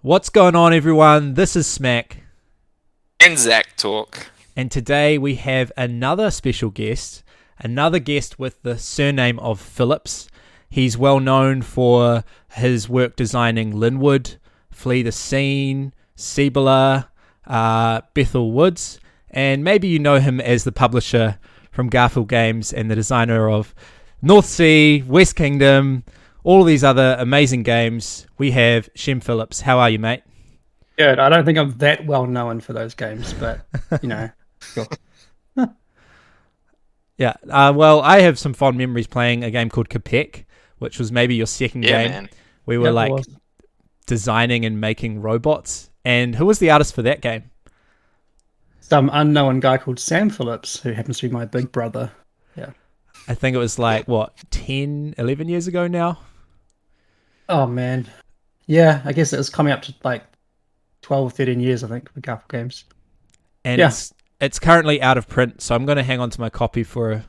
What's going on, everyone? This is Smac, And Zach talk. and today we have another special guest, another guest with the surname of Phillips. He's well known for his work designing Linwood, Flee the Scene, Cibola, Bethel Woods, and maybe you know him as the publisher from Garphill Games and the designer of North Sea, West Kingdom, all of these other amazing games. We have Shem Phillips. How are you, mate? Good. I don't think I'm that well known for those games, but sure. Yeah. Well, I have some fond memories playing a game called Capek, which was maybe your second game. Man. We were designing and making robots. And who was the artist for that game? Some unknown guy called Shem Phillips, who happens to be my big brother. Yeah. I think it was 10, 11 years ago now. Oh man. Yeah, I guess it was coming up to 12, 13 years, I think, for Garphill Games. And it's currently out of print, so I'm going to hang on to my copy for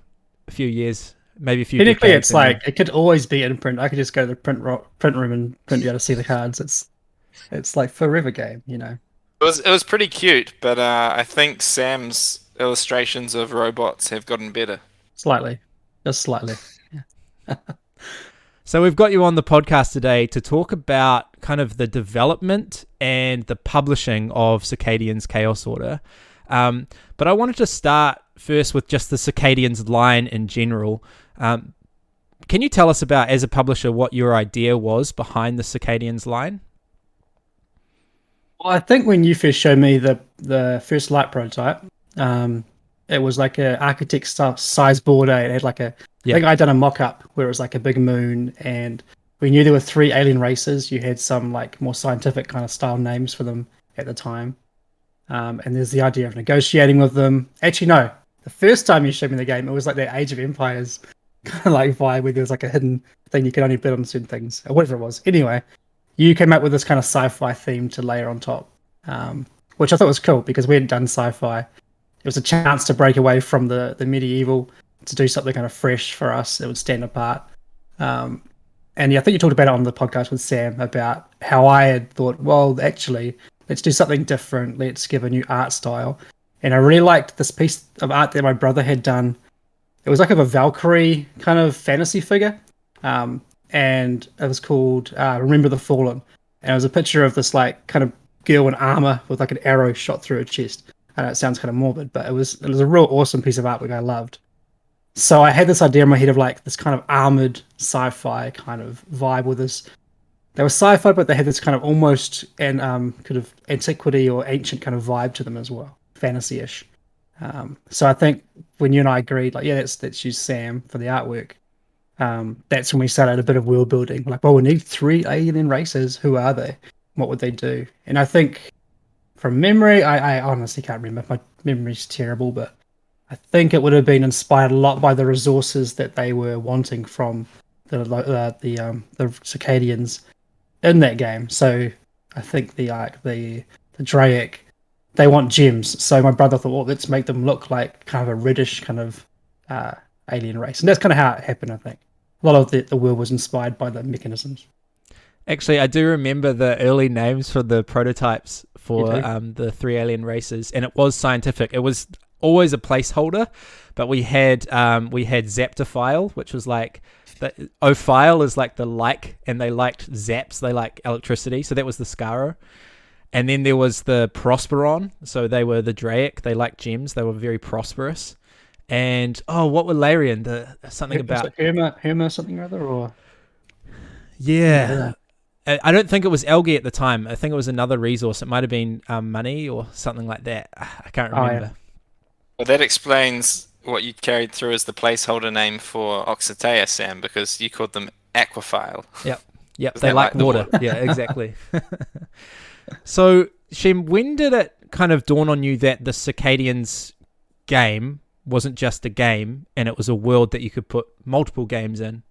a few years, maybe a few Technically, decades. it could always be in print. I could just go to the print room and print you out to see the cards. It's like forever game, It was pretty cute, but I think Sam's illustrations of robots have gotten better. Slightly. Just slightly. Yeah. So we've got you on the podcast today to talk about kind of the development and the publishing of Circadians Chaos Order. But I wanted to start first with just the Circadians line in general. Can you tell us about, as a publisher, what your idea was behind the Circadians line? Well, I think when you first showed me the first light prototype, it was like a architect style size border. It had I think I'd done a mock-up where it was like a big moon, and we knew there were 3 alien races. You had some more scientific kind of style names for them at the time. And there's the idea of negotiating with them. Actually, no. The first time you showed me the game, it was like that Age of Empires kind of vibe where there was a hidden thing you could only bid on certain things, or whatever it was. Anyway, you came up with this kind of sci-fi theme to layer on top, which I thought was cool because we hadn't done sci-fi. It was a chance to break away from the medieval, to do something kind of fresh for us. It would stand apart. And yeah, I think you talked about it on the podcast with Sam about how I had thought, well, actually, let's do something different. Let's give a new art style. And I really liked this piece of art that my brother had done. It was like a Valkyrie kind of fantasy figure. And it was called Remember the Fallen. And it was a picture of this kind of girl in armor with an arrow shot through her chest. I know it sounds kind of morbid, but it was a real awesome piece of artwork I loved. So I had this idea in my head of this kind of armored sci-fi kind of vibe with this. They were sci-fi, but they had this kind of almost kind of antiquity or ancient kind of vibe to them as well, fantasy-ish. So I think when you and I agreed, let's use Sam for the artwork. That's when we started a bit of world building. We need 3 alien races. Who are they? What would they do? And I think, from memory, I honestly can't remember. My memory's terrible, but I think it would have been inspired a lot by the resources that they were wanting from the Circadians in that game. So I think the Draic, they want gems. So my brother thought, well, let's make them look like kind of a reddish kind of alien race. And that's kind of how it happened, I think. A lot of the world was inspired by the mechanisms. Actually, I do remember the early names for the prototypes for the 3 alien races, and it was scientific. It was always a placeholder, but we had Zaptophile, which was the Ophile is the and they liked zaps, they like electricity, so that was the Scaro. And then there was the Prosperon, so they were the Draic, they liked gems, they were very prosperous. And what were Larian? Something about Herma something or other, or yeah. I don't think it was algae at the time. I think it was another resource. It might have been money or something like that. I can't remember. Yeah. Well, that explains what you carried through as the placeholder name for Oxytea, Sam, because you called them Aquaphile. Yep. They like water. Yeah, exactly. So, Shem, when did it kind of dawn on you that the Circadians game wasn't just a game and it was a world that you could put multiple games in?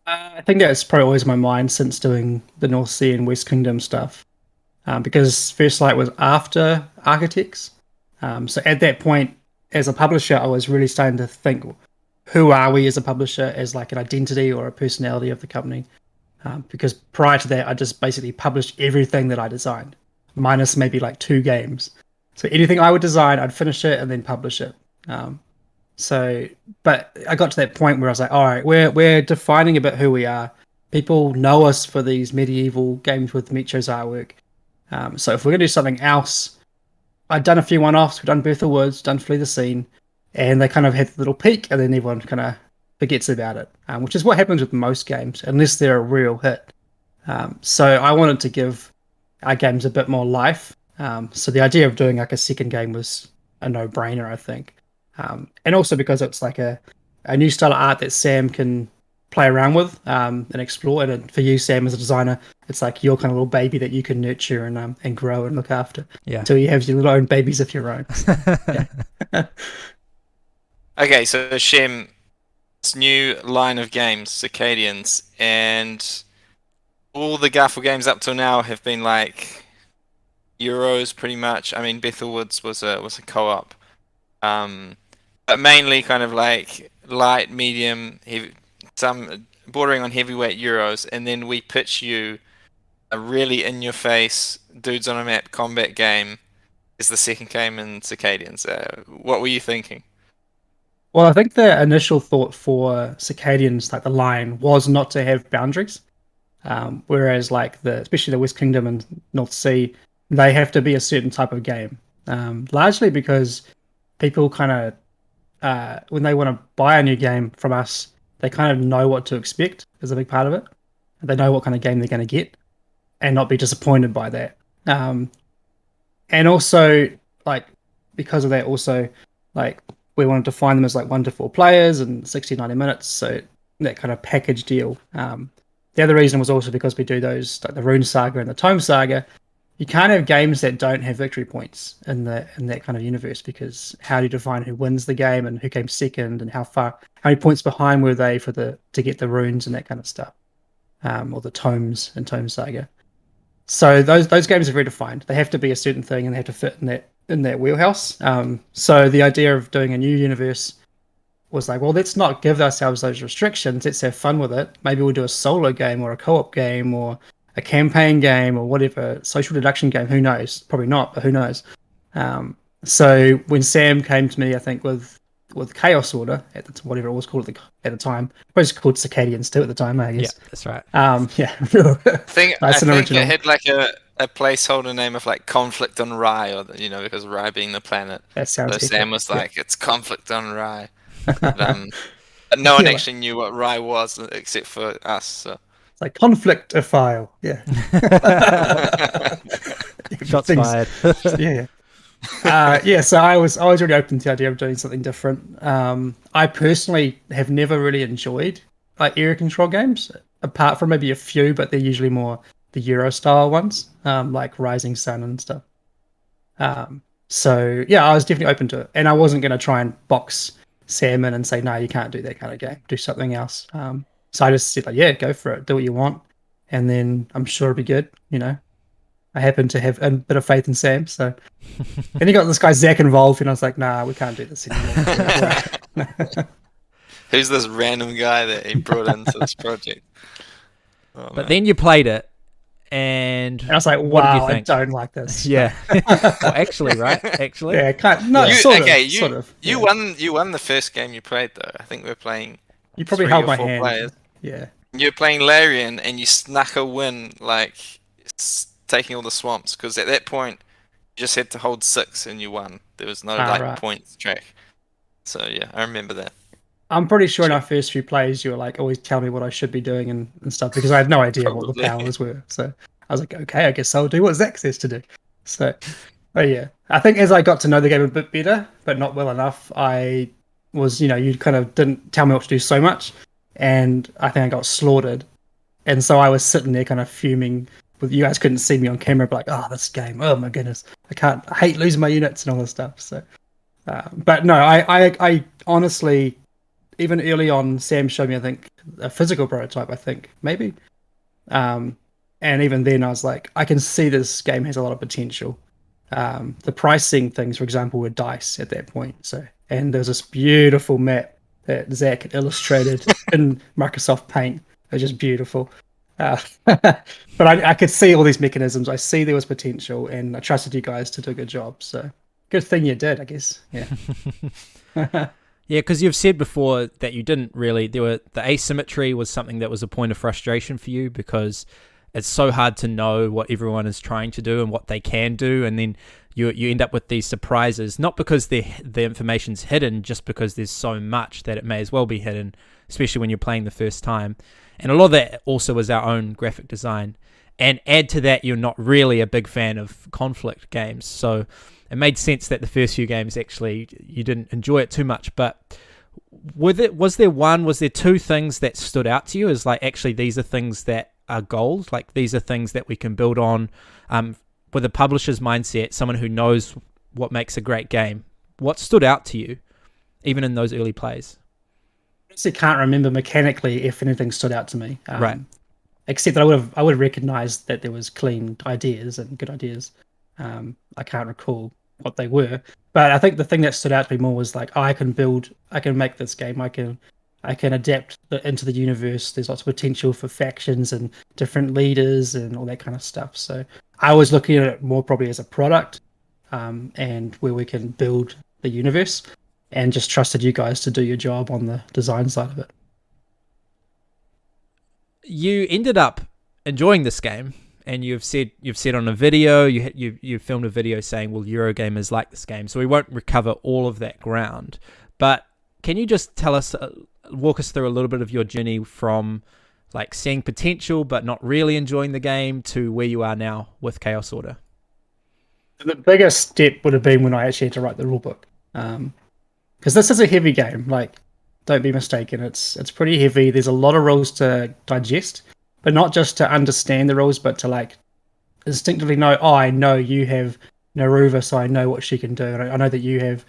I think that's probably always in my mind since doing the North Sea and West Kingdom stuff. Because First Light was after Architects. So at that point, as a publisher, I was really starting to think, who are we as a publisher, as an identity or a personality of the company? because prior to that, I just basically published everything that I designed, minus maybe like 2 games. So anything I would design, I'd finish it and then publish it. But I got to that point where I was like, all right, we're defining a bit who we are. People know us for these medieval games with Micho's artwork. So if we're going to do something else, I'd done a few one-offs. We've done Birth of Woods, done Flee the Scene, and they kind of had a little peak, and then everyone kind of forgets about it, which is what happens with most games, unless they're a real hit. So I wanted to give our games a bit more life. So the idea of doing like a second game was a no-brainer, I think. And also because it's like a new style of art that Sam can play around with and explore. And for you, Sam, as a designer, it's like your kind of little baby that you can nurture and grow and look after until you have your little own babies of your own. Okay, so Shem, this new line of games, Circadians, and all the Garphill games up till now have been like Euros, pretty much. I mean, Bethel Woods was a co-op, but mainly kind of like light, medium, heavy, some bordering on heavyweight Euros, and then we pitch you a really in-your-face, dudes on a map combat game is the second game in Circadians. What were you thinking? Well, I think the initial thought for Circadians, like the line, was not to have boundaries. Whereas like especially the West Kingdom and North Sea, they have to be a certain type of game. Largely because people kind of, when they want to buy a new game from us, they kind of know what to expect is a big part of it. They know what kind of game they're going to get and not be disappointed by that. And also, like, because of that, also, like, we wanted to find them as like 1 to 4 players and 60, 90 minutes. So that kind of package deal. The other reason was also because we do those, like the Rune Saga and the Tome Saga. You can't have games that don't have victory points in that kind of universe, because how do you define who wins the game and who came second and how many points behind were they to get the runes and that kind of stuff, or the tomes and Tome Saga. So those games are very defined. They have to be a certain thing and they have to fit in that wheelhouse. So the idea of doing a new universe was like, well, let's not give ourselves those restrictions. Let's have fun with it. Maybe we'll do a solo game or a co-op game or a campaign game or whatever, social deduction game. Who knows? Probably not, but who knows? So when Sam came to me, I think with Chaos Order, whatever it was called at the time, it was called Circadians too at the time, I guess. Yeah, that's right. I think it had like a placeholder name of like Conflict on Rye, or because Rye being the planet. That sounds. So Sam was like, it's Conflict on Rye. But no one actually knew what Rye was except for us. So. It's like Conflictophile. Yeah. Shots fired. Yeah. So I was really open to the idea of doing something different. I personally have never really enjoyed like area control games, apart from maybe a few, but they're usually more the Euro style ones, like Rising Sun and stuff. So yeah, I was definitely open to it, and I wasn't going to try and box Sam in and say, no, you can't do that kind of game. Do something else. So I just said, like, yeah, go for it. Do what you want, and then I'm sure it'll be good. I happen to have a bit of faith in Sam, so. And he got this guy Zach involved, and I was like, nah, we can't do this anymore. Who's this random guy that he brought into this project? But then you played it, and I was like, wow, I don't like this. Yeah. Well, actually, right? Actually. Yeah, sort of. You won the first game you played, though. I think we were playing. You probably 3 held or my 4 hand. Players. Yeah. You were playing Larian, and you snuck a win, like taking all the swamps, because at that point you just had to hold 6 and you won. There was no points track. So yeah, I remember that. I'm pretty sure in our first few plays you were like always telling me what I should be doing and stuff, because I had no idea what the powers were. So I was like, okay, I guess I'll do what Zach says to do. So, but yeah, I think as I got to know the game a bit better, but not well enough, I was, you kind of didn't tell me what to do so much, and I think I got slaughtered. And so I was sitting there kind of fuming. You guys couldn't see me on camera, but like, oh, this game, oh my goodness, I hate losing my units and all this stuff. So, but no, I honestly, even early on, Sam showed me, I think, a physical prototype, I think, maybe. And even then I was like, I can see this game has a lot of potential. The pricing things, for example, were dice at that point. So, and there was this beautiful map that Zach illustrated in Microsoft Paint. It was just beautiful. But I could see all these mechanisms. I see there was potential, and I trusted you guys to do a good job. So good thing you did, I guess. Yeah. Yeah, because you've said before that you didn't really. The asymmetry was something that was a point of frustration for you because it's so hard to know what everyone is trying to do and what they can do, and then you end up with these surprises. Not because the information's hidden, just because there's so much that it may as well be hidden, especially when you're playing the first time. And a lot of that also is our own graphic design. And add to that, you're not really a big fan of conflict games, so it made sense that the first few games actually you didn't enjoy it too much. But was there two things that stood out to you as like actually these are things that are gold, like these are things that we can build on with a publisher's mindset, someone who knows what makes a great game? What stood out to you, even in those early plays? I honestly can't remember mechanically if anything stood out to me. Right. Except that I would have recognized that there was clean ideas and good ideas. I can't recall what they were, but I think the thing that stood out to me more was like, I can make this game. I can adapt into the universe. There's lots of potential for factions and different leaders and all that kind of stuff. So I was looking at it more probably as a product, and where we can build the universe, and just trusted you guys to do your job on the design side of it. You ended up enjoying this game, and you've said on a video you filmed a video saying, well, Eurogamers like this game, so we won't recover all of that ground. But can you just walk us through a little bit of your journey from like seeing potential but not really enjoying the game to where you are now with Chaos Order? The biggest step would have been when I actually had to write the rulebook, because this is a heavy game. Like, don't be mistaken, it's pretty heavy. There's a lot of rules to digest, but not just to understand the rules, but to like instinctively know, oh, I know you have Naruva, so I know what she can do. And I know that you have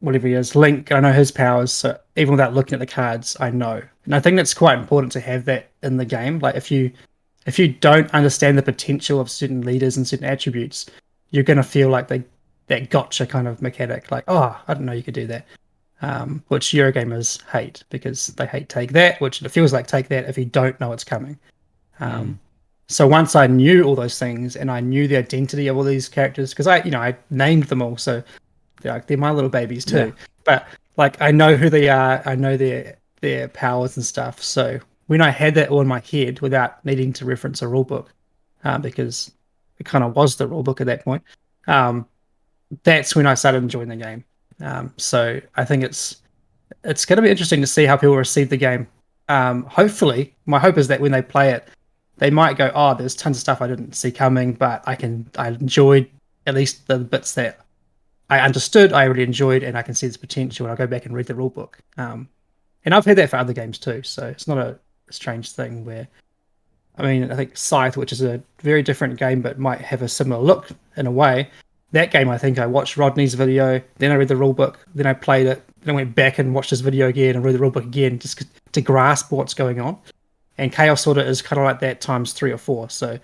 whatever he is, Link, I know his powers, so even without looking at the cards, I know. And I think that's quite important to have that in the game. Like if you don't understand the potential of certain leaders and certain attributes, you're gonna feel like that gotcha kind of mechanic, like, oh, I didn't know you could do that. Which Eurogamers hate, because they hate take that, which it feels like take that if you don't know it's coming. So once I knew all those things and I knew the identity of all these characters, because I named them all, so they're my little babies too. Yeah. But like I know who they are, I know their powers and stuff. So when I had that all in my head without needing to reference a rule book, because it kind of was the rule book at that point, that's when I started enjoying the game. So I think it's going to be interesting to see how people receive the game. Hopefully, my hope is that when they play it, they might go, "Oh, there's tons of stuff I didn't see coming, but I enjoyed at least the bits that I understood. I really enjoyed, and I can see this potential." And I'll go back and read the rule book. And I've heard that for other games too, so it's not a strange thing. Where, I mean, I think Scythe, which is a very different game, but might have a similar look in a way. That game, I think I watched Rodney's video, then I read the rulebook, then I played it, then I went back and watched his video again and read the rulebook again, just to grasp what's going on. And Chaos Order is kind of like that times 3 or 4. So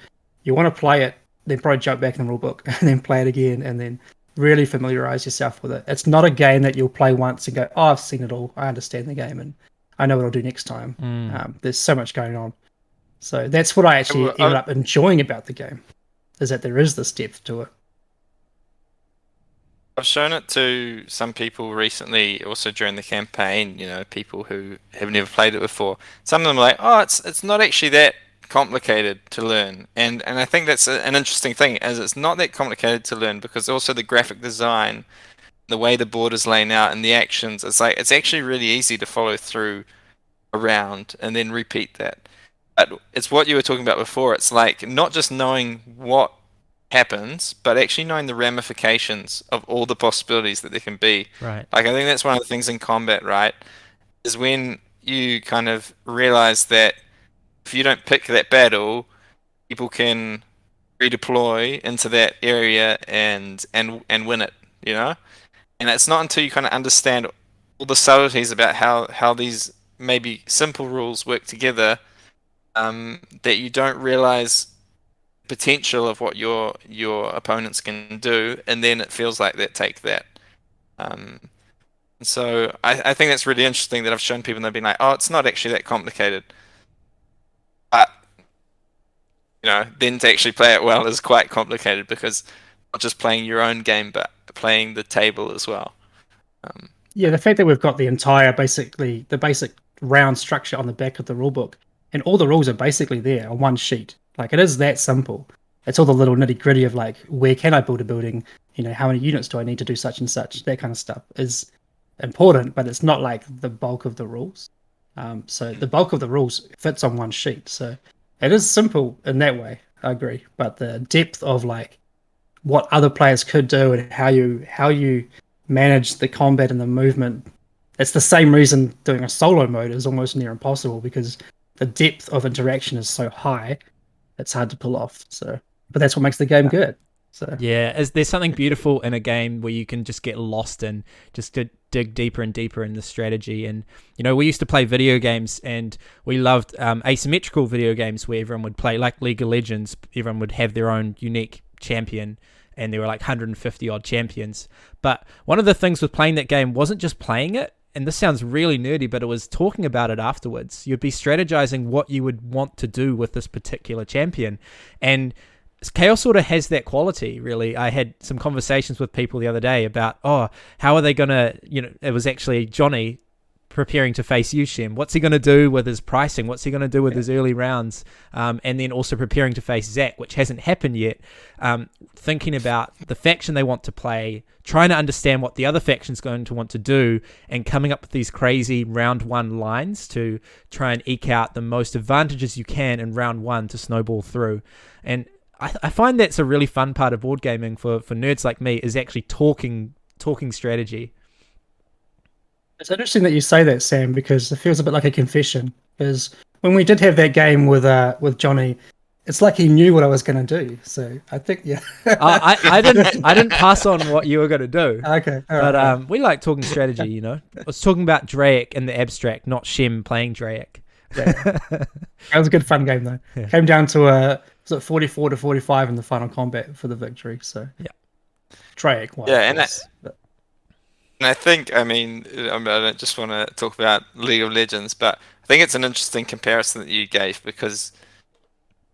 you want to play it, then probably jump back in the rulebook and then play it again, and then really familiarize yourself with it. It's not a game that you'll play once and go, "Oh, I've seen it all. I understand the game and I know what I'll do next time." There's so much going on. So that's what I actually ended up enjoying about the game, is that there is this depth to it. I've shown it to some people recently, also during the campaign, people who have never played it before. Some of them are like, "Oh, it's not actually that complicated to learn." And I think that's an interesting thing, as it's not that complicated to learn, because also the graphic design, the way the board is laying out and the actions, it's actually really easy to follow through around and then repeat that. But it's what you were talking about before. It's like not just knowing what happens, but actually knowing the ramifications of all the possibilities that there can be. Right. Like, I think that's one of the things in combat, right? Is when you kind of realize that if you don't pick that battle, people can redeploy into that area and win it, And it's not until you kind of understand all the subtleties about how these maybe simple rules work together, that you don't realize potential of what your opponents can do, and then it feels like take that. So I think that's really interesting that I've shown people and they've been like, "Oh, it's not actually that complicated." But then to actually play it well is quite complicated because not just playing your own game, but playing the table as well. Yeah, the fact that we've got the basic round structure on the back of the rulebook, and all the rules are basically there on one sheet. Like, it is that simple. It's all the little nitty gritty of like, where can I build a building? How many units do I need to do such and such? That kind of stuff is important, but it's not like the bulk of the rules. So the bulk of the rules fits on one sheet. So it is simple in that way. I agree, but the depth of like what other players could do and how you manage the combat and the movement. It's the same reason doing a solo mode is almost near impossible, because the depth of interaction is so high, it's hard to pull off. So, but that's what makes the game good. So yeah, there's something beautiful in a game where you can just get lost and just to dig deeper and deeper in the strategy. And we used to play video games, and we loved asymmetrical video games where everyone would play like League of Legends. Everyone would have their own unique champion, and there were like 150 odd champions. But one of the things with playing that game wasn't just playing it, and this sounds really nerdy, but it was talking about it afterwards. You'd be strategizing what you would want to do with this particular champion. And Chaos Order has that quality, really. I had some conversations with people the other day about, how are they going to, it was actually Johnny preparing to face you, Shem. What's he going to do with his pricing? What's he going to do with his early rounds? And then also preparing to face Zach, which hasn't happened yet. Thinking about the faction they want to play, trying to understand what the other faction's going to want to do, and coming up with these crazy round one lines to try and eke out the most advantages you can in round one to snowball through. And I find that's a really fun part of board gaming for nerds like me, is actually talking strategy. It's interesting that you say that, Sam, because it feels a bit like a confession. Because when we did have that game with Johnny, it's like he knew what I was going to do. So I think, yeah. I didn't pass on what you were going to do. Okay, all but right. We like talking strategy. I was talking about Draic in the abstract, not Shem playing Draic. Yeah. That was a good fun game though. Yeah. Came down to was it 44 to 45 in the final combat for the victory. So yeah, Draic won. Yeah, and I think, I don't just want to talk about League of Legends, but I think it's an interesting comparison that you gave, because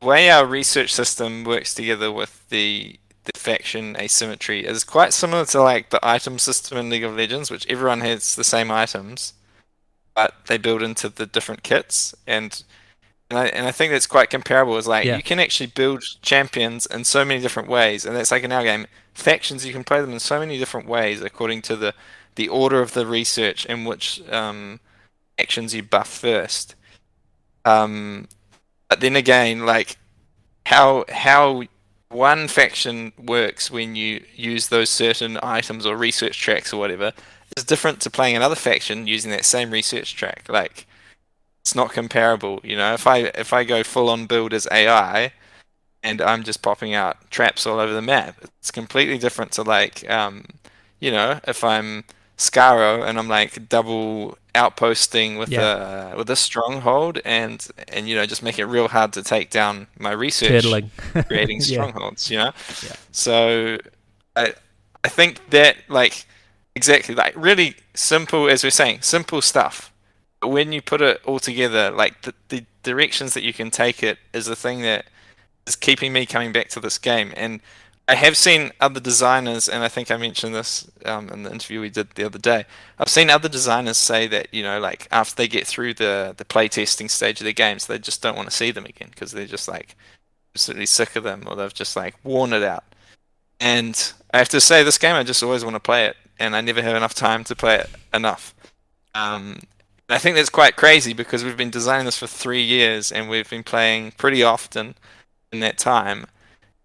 the way our research system works together with the faction asymmetry is quite similar to like the item system in League of Legends, which everyone has the same items, but they build into the different kits. And I think that's quite comparable. Is like you can actually build champions in so many different ways, and that's like in our game, factions, you can play them in so many different ways according to the order of the research and which actions you buff first. But then again, like how one faction works when you use those certain items or research tracks or whatever is different to playing another faction using that same research track. Like, it's not comparable. If I go full on build as AI and I'm just popping out traps all over the map, it's completely different to like if I'm Scaro and I'm like double outposting with a stronghold and just make it real hard to take down my research, creating strongholds. So I think that like exactly like really simple, as we're saying, simple stuff. But when you put it all together, like the directions that you can take it is the thing that is keeping me coming back to this game. And I have seen other designers, and I think I mentioned this in the interview we did the other day. I've seen other designers say that, like after they get through the playtesting stage of their games, they just don't want to see them again because they're just like absolutely sick of them, or they've just like worn it out. And I have to say, this game, I just always want to play it, and I never have enough time to play it enough. I think that's quite crazy because we've been designing this for 3 years and we've been playing pretty often in that time.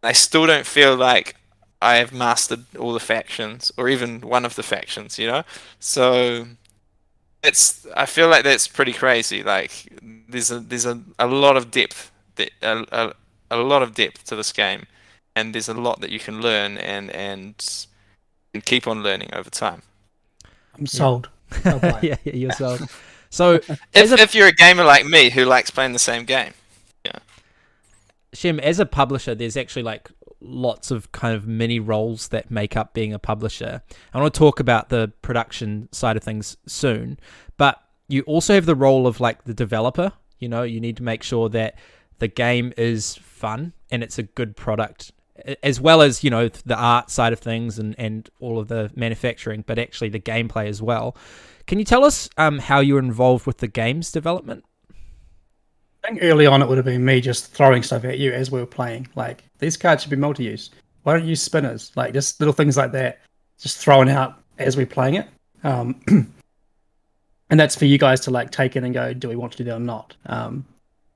I still don't feel like I have mastered all the factions or even one of the factions, So I feel like that's pretty crazy. Like there's a lot of depth, a lot of depth to this game, and there's a lot that you can learn and keep on learning over time. I'm sold. Yeah, you're sold. So if you're a gamer like me who likes playing the same game. Shem, as a publisher, there's actually like lots of kind of mini roles that make up being a publisher. I want to talk about the production side of things soon, but you also have the role of like the developer. You need to make sure that the game is fun and it's a good product, as well as the art side of things and all of the manufacturing, but actually the gameplay as well. Can you tell us how you were involved with the game's development? I think early on it would have been me just throwing stuff at you as we were playing. Like, these cards should be multi-use. Why don't you use spinners? Like, just little things like that, just throwing out as we're playing it. And that's for you guys to like take in and go, do we want to do that or not?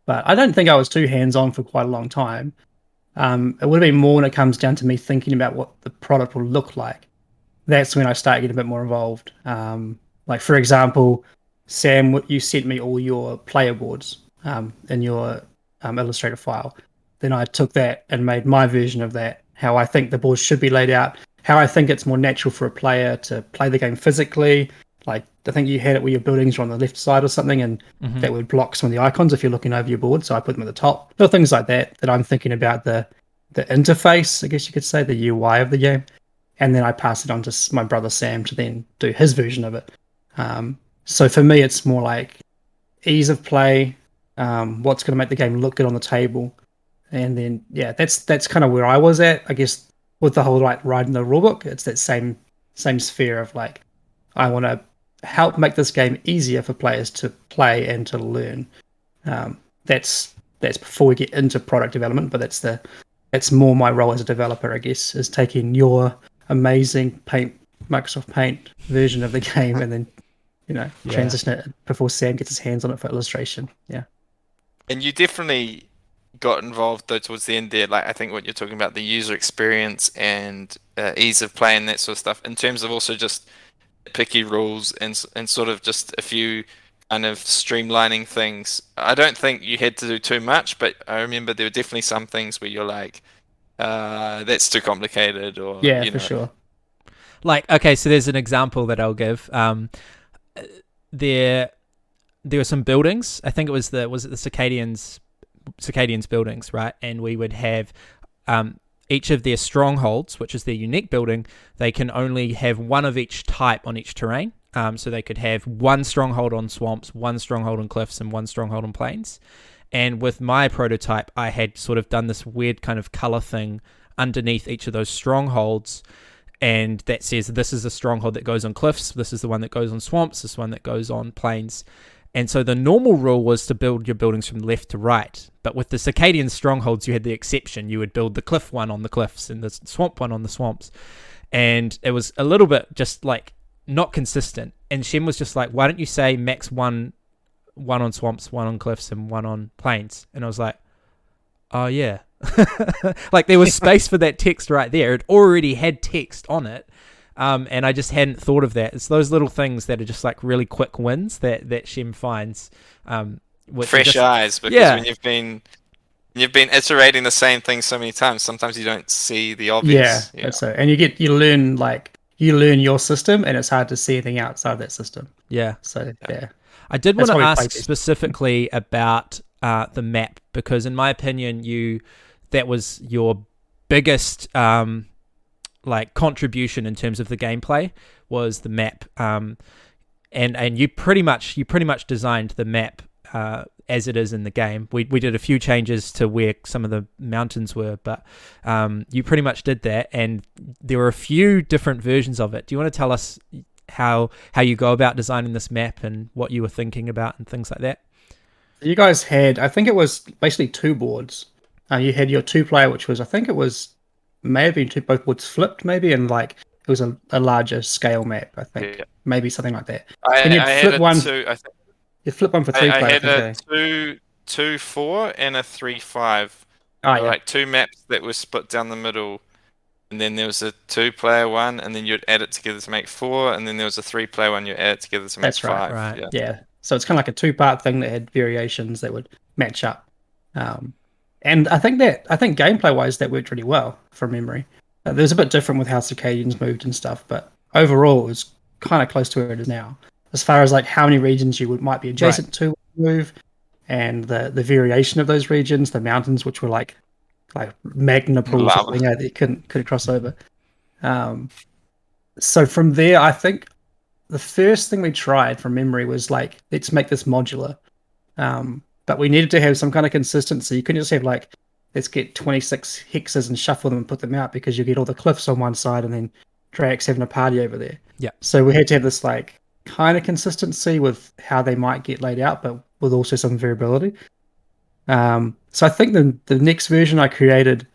But I don't think I was too hands-on for quite a long time. It would have been more when it comes down to me thinking about what the product will look like. That's when I started getting a bit more involved. Like, for example, Sam, you sent me all your player boards in your Illustrator file. Then I took that and made my version of that, how I think the boards should be laid out, how I think it's more natural for a player to play the game physically. Like, I think you had it where your buildings were on the left side or something, and that would block some of the icons if you're looking over your board. So I put them at the top. Little things like that I'm thinking about the interface, I guess you could say, the UI of the game. And then I pass it on to my brother Sam to then do his version of it. So for me, it's more like ease of play, what's going to make the game look good on the table. And then, yeah, that's kind of where I was at, I guess, with the whole like writing the rulebook. It's that same sphere of like, I want to help make this game easier for players to play and to learn. That's before we get into product development, but that's more my role as a developer, I guess, is taking your amazing Microsoft Paint version of the game and then transition it before Sam gets his hands on it for illustration. Yeah. And you definitely got involved though towards the end there, like I think what you're talking about, the user experience and ease of play and that sort of stuff, in terms of also just picky rules and sort of just a few kind of streamlining things. I don't think you had to do too much, but I remember there were definitely some things where you're like, that's too complicated, or for sure. Like, okay, so there's an example that I'll give. There were some buildings. I think it was the Circadians buildings, right? And we would have each of their strongholds, which is their unique building. They can only have one of each type on each terrain. So they could have one stronghold on swamps, one stronghold on cliffs, and one stronghold on plains. And with my prototype, I had sort of done this weird kind of color thing underneath each of those strongholds, and that says this is a stronghold that goes on cliffs, this is the one that goes on swamps, this one that goes on plains. And so the normal rule was to build your buildings from left to right. But with the Circadian strongholds, you had the exception. You would build the cliff one on the cliffs and the swamp one on the swamps. And it was a little bit just like not consistent. And Shem was just like, why don't you say max one on swamps, one on cliffs, and one on plains? And I was like, oh yeah. Like, there was space for that text right there. It already had text on it. And I just hadn't thought of that. It's those little things that are just like really quick wins that Shem finds. Fresh eyes, because when you've been iterating the same thing so many times, sometimes you don't see the obvious. Yeah, that's so. And you learn your system, and it's hard to see anything outside of that system. Yeah. So yeah. I did want to ask specifically about the map, because in my opinion, that was your biggest like contribution in terms of the gameplay, was the map, and you pretty much designed the map as it is in the game. We did a few changes to where some of the mountains were, but you pretty much did that, and there were a few different versions of it. Do you want to tell us how you go about designing this map and what you were thinking about and things like that? You guys had, I think it was basically two boards. You had your 2-player, which was, I think it was, may have been both boards flipped maybe, and like it was a larger scale map, I think. Maybe something like that. And you'd flip one. You flip one for 3-player. I had a 2-4 and a 3-5. Like two maps that were split down the middle, and then there was a 2-player one, and then you'd add it together to make 4, and then there was a 3-player one, you add it together to make 5. That's right. Yeah. So it's kind of like a 2-part thing that had variations that would match up. And I think gameplay wise that worked really well from memory. There's a bit different with how Circadians moved and stuff, but overall it was kind of close to where it is now. As far as like how many regions you might be adjacent to move, and the variation of those regions, the mountains, which were like magna pools or something that you couldn't cross over. So from there, I think the first thing we tried from memory was like, let's make this modular. but we needed to have some kind of consistency. You couldn't just have like, let's get 26 hexes and shuffle them and put them out, because you get all the cliffs on one side and then Drax having a party over there. Yeah. So we had to have this like kind of consistency with how they might get laid out, but with also some variability. So I think the next version I created,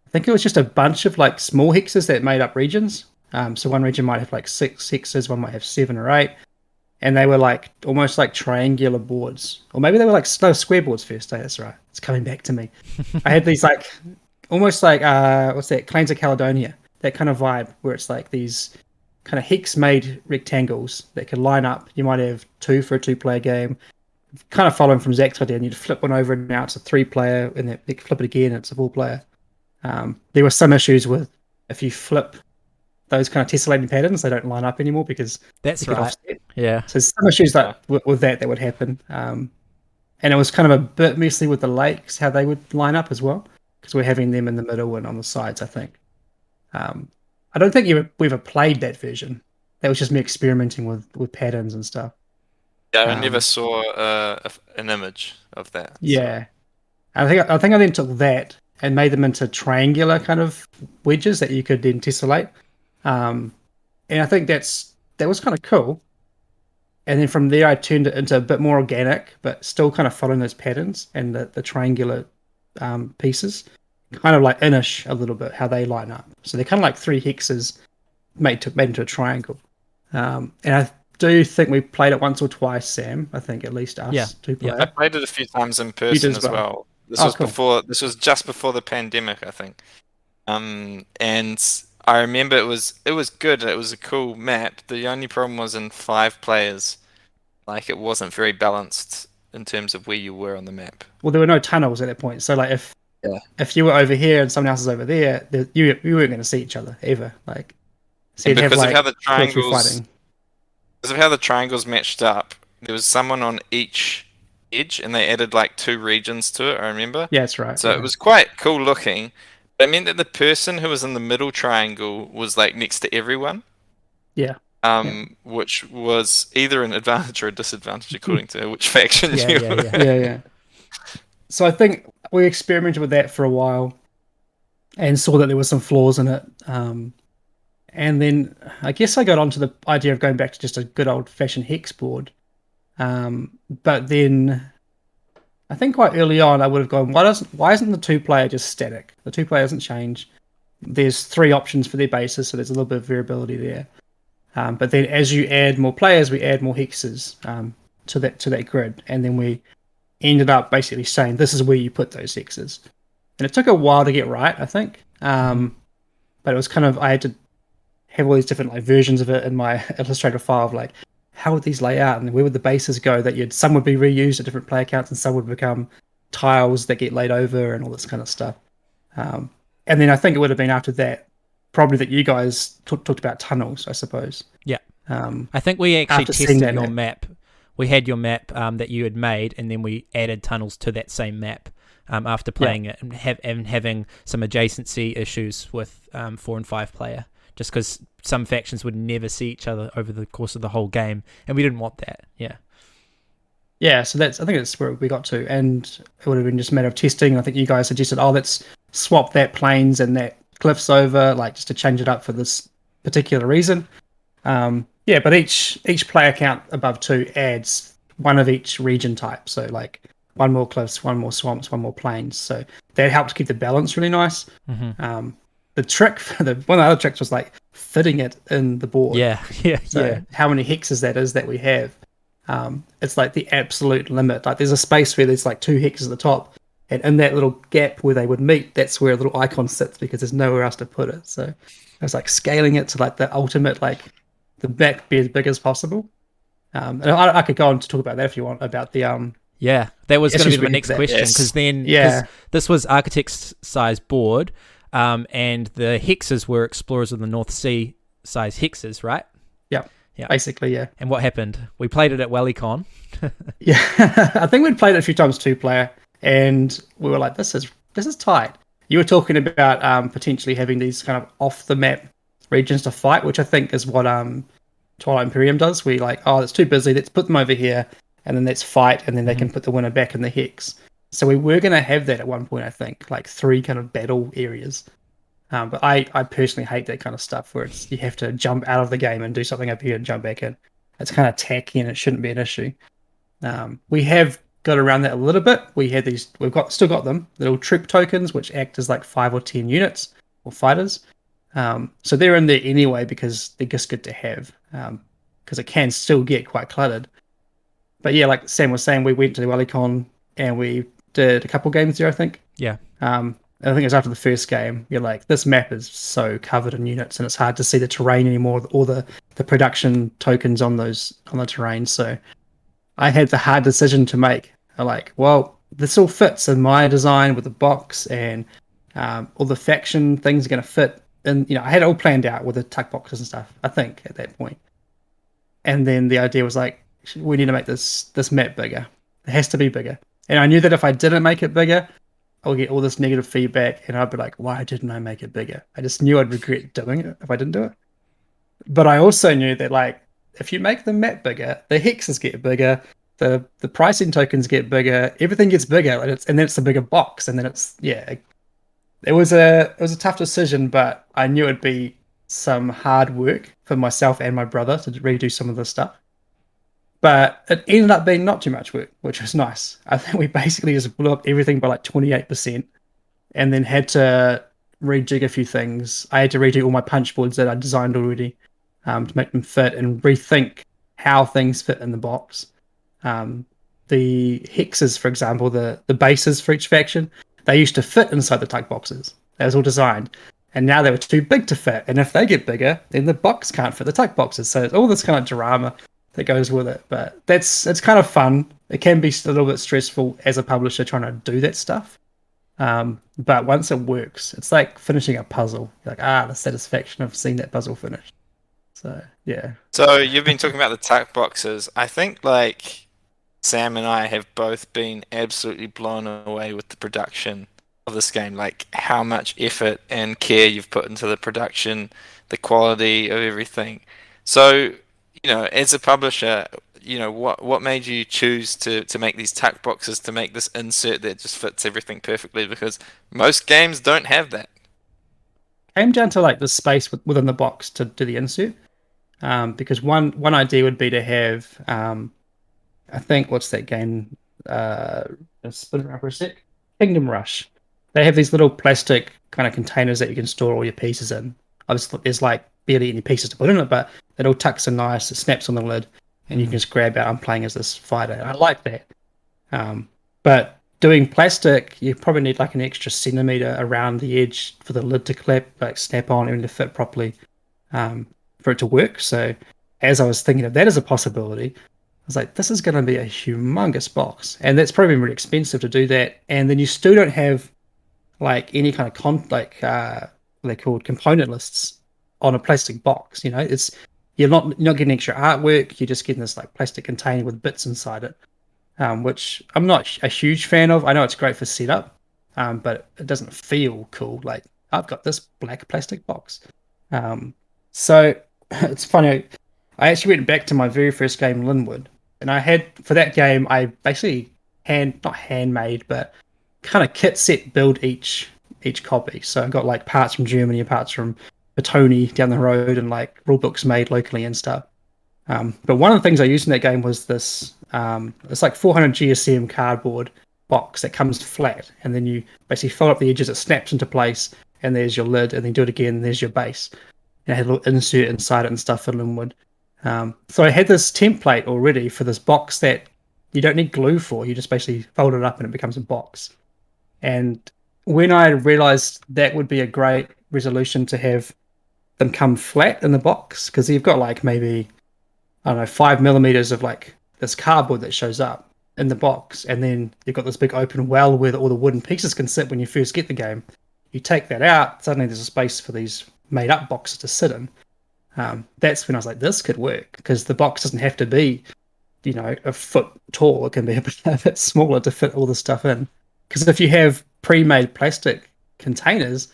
I think it was just a bunch of like small hexes that made up regions. So one region might have like 6 hexes, one might have 7 or 8. And they were like almost like triangular boards, or maybe they were like square boards first. That's right. It's coming back to me. I had these like almost like what's that? Clans of Caledonia. That kind of vibe where it's like these kind of hex-made rectangles that can line up. You might have 2 for a 2-player game. Kind of following from Zach's idea, and you'd flip one over and now it's a 3-player, and then you can flip it again and it's a 4-player. There were some issues with if you flip those kind of tessellating patterns, they don't line up anymore because that's right. Offset. Yeah. So some issues that with that would happen, and it was kind of a bit messy with the lakes how they would line up as well, because we're having them in the middle and on the sides. I think. I don't think we ever played that version. That was just me experimenting with patterns and stuff. Yeah, I never saw an image of that. Yeah, so. I think I then took that and made them into triangular kind of wedges that you could then tessellate. And I think that was kind of cool. And then from there, I turned it into a bit more organic, but still kind of following those patterns and the triangular pieces, kind of like Inish a little bit, how they line up. So they're kind of like 3 hexes made into a triangle. And I do think we played it once or twice, Sam. I think at least us 2 players. I played it a few times in person as well. This was just before the pandemic, I think. And I remember it was good. It was a cool map. The only problem was in 5 players, like it wasn't very balanced in terms of where you were on the map. Well, there were no tunnels at that point. So like if you were over here and someone else is over there, you weren't going to see each other ever. Like, so because of how the triangles matched up, there was someone on each edge, and they added like 2 regions to it. I remember. Yeah, that's right. So it was quite cool looking. But it meant that the person who was in the middle triangle was like next to everyone. Yeah. Which was either an advantage or a disadvantage according to which faction you were. Yeah. So I think we experimented with that for a while and saw that there were some flaws in it. And then I guess I got onto the idea of going back to just a good old-fashioned hex board. But then I think quite early on I would have gone, why isn't the 2-player just static? The 2-player doesn't change. There's 3 options for their bases, so there's a little bit of variability there. But then as you add more players, we add more hexes to that grid, and then we ended up basically saying this is where you put those hexes. And it took a while to get right, I think. But it was kind of, I had to have all these different like versions of it in my Illustrator file of like, how would these lay out and where would the bases go that some would be reused at different player counts and some would become tiles that get laid over and all this kind of stuff. And then I think it would have been after that probably that you guys talked about tunnels, I suppose. Yeah. I think we actually tested your map. We had your map that you had made, and then we added tunnels to that same map after playing it and having some adjacency issues with 4 and 5 player, just because some factions would never see each other over the course of the whole game, and we didn't want that. Yeah, so I think that's where we got to, and it would have been just a matter of testing. I think you guys suggested, let's swap that plains and that cliffs over, like just to change it up for this particular reason. But each player count above 2 adds 1 of each region type. So like 1 more cliffs, 1 more swamps, 1 more plains. So that helped keep the balance really nice. Mm-hmm. The trick, one of the other tricks was like fitting it in the board. So how many hexes that is that we have. It's like the absolute limit. Like there's a space where there's like 2 hexes at the top, and in that little gap where they would meet, that's where a little icon sits because there's nowhere else to put it. So I was like scaling it to like the ultimate, like the back be as big as possible. And I could go on to talk about that if you want, about the that was going to be my next question, because then this was architect's size board, and the hexes were Explorers of the North Sea size hexes, right? Yeah, basically, yeah. And what happened? We played it at WellyCon. I think we'd played it a few times 2-player, and we were like, this is tight. You were talking about potentially having these kind of off the map regions to fight, which I think is what Twilight Imperium does. We like, it's too busy, let's put them over here, and then that's fight, and then they can put the winner back in the hex. So we were going to have that at one point, I think, like 3 kind of battle areas. But I personally hate that kind of stuff where it's you have to jump out of the game and do something up here and jump back in. It's kind of tacky and it shouldn't be an issue. We have got around that a little bit. We've still got them, little troop tokens, which act as like 5 or 10 units or fighters. So they're in there anyway because they're just good to have. Because it can still get quite cluttered. But yeah, like Sam was saying, we went to the Wellcon and we did a couple games there, I think. Yeah. I think it was after the first game. You're like, this map is so covered in units, and it's hard to see the terrain anymore, or the production tokens on the terrain. So I had the hard decision to make. I'm like, well, this all fits in my design with the box, and all the faction things are going to fit. And I had it all planned out with the tuck boxes and stuff, I think, at that point. And then the idea was like, we need to make this map bigger. It has to be bigger. And I knew that if I didn't make it bigger, I'll get all this negative feedback, and I'd be like, why didn't I make it bigger? I just knew I'd regret doing it if I didn't do it. But I also knew that, like, if you make the map bigger, the hexes get bigger, the pricing tokens get bigger, everything gets bigger, and then it's a bigger box, and then it was a tough decision, but I knew it'd be some hard work for myself and my brother to redo some of this stuff. But it ended up being not too much work, which was nice. I think we basically just blew up everything by like 28% and then had to rejig a few things. I had to redo all my punch boards that I designed already to make them fit and rethink how things fit in the box. The hexes, for example, the bases for each faction, they used to fit inside the tuck boxes. That was all designed. And now they were too big to fit. And if they get bigger, then the box can't fit the tuck boxes. So it's all this kind of drama that goes with it, but it's kind of fun. It can be a little bit stressful as a publisher trying to do that stuff, but once it works, it's like finishing a puzzle. You're like, the satisfaction of seeing that puzzle finished. So yeah. So you've been talking about the tuck boxes. I think like Sam and I have both been absolutely blown away with the production of this game, like how much effort and care you've put into the production, the quality of everything. So as a publisher, what made you choose to make these tuck boxes, to make this insert that just fits everything perfectly? Because most games don't have that. Came down to like the space within the box to do the insert. Because one idea would be to have, I think, what's that game? Spin it around for a sec. Kingdom Rush. They have these little plastic kind of containers that you can store all your pieces in. Obviously, there's like barely any pieces to put in it, but it all tucks in nice. It snaps on the lid, and you can just grab out. I'm playing as this fighter. And I like that. But doing plastic, you probably need like an extra centimeter around the edge for the lid to snap on and to fit properly for it to work. So as I was thinking of that as a possibility, I was like, this is going to be a humongous box, and that's probably really expensive to do that. And then you still don't have like any kind of what they're called component lists on a plastic box. You're not getting extra artwork. You're just getting this like plastic container with bits inside it, which I'm not a huge fan of. I know it's great for setup, but it doesn't feel cool. Like I've got this black plastic box. So it's funny. I actually went back to my very first game, Linwood, and I had for that game I basically not handmade, but kind of kit set build each copy. So I got like parts from Germany, parts from Tony down the road, and like rule books made locally and stuff. But one of the things I used in that game was this. It's like 400 GSM cardboard box that comes flat, and then you basically fold up the edges. It snaps into place, and there's your lid, and then do it again. And there's your base. And I had a little insert inside it and stuff for Linwood. So I had this template already for this box that you don't need glue for. You just basically fold it up and it becomes a box. And when I realized that would be a great resolution to have them come flat in the box, because you've got like maybe, I don't know, 5 millimeters of like this cardboard that shows up in the box, and then you've got this big open well where all the wooden pieces can sit when you first get the game. You take that out, suddenly there's a space for these made up boxes to sit in. That's when I was like, this could work, because the box doesn't have to be, a foot tall. It can be a bit smaller to fit all the stuff in. Because if you have pre-made plastic containers,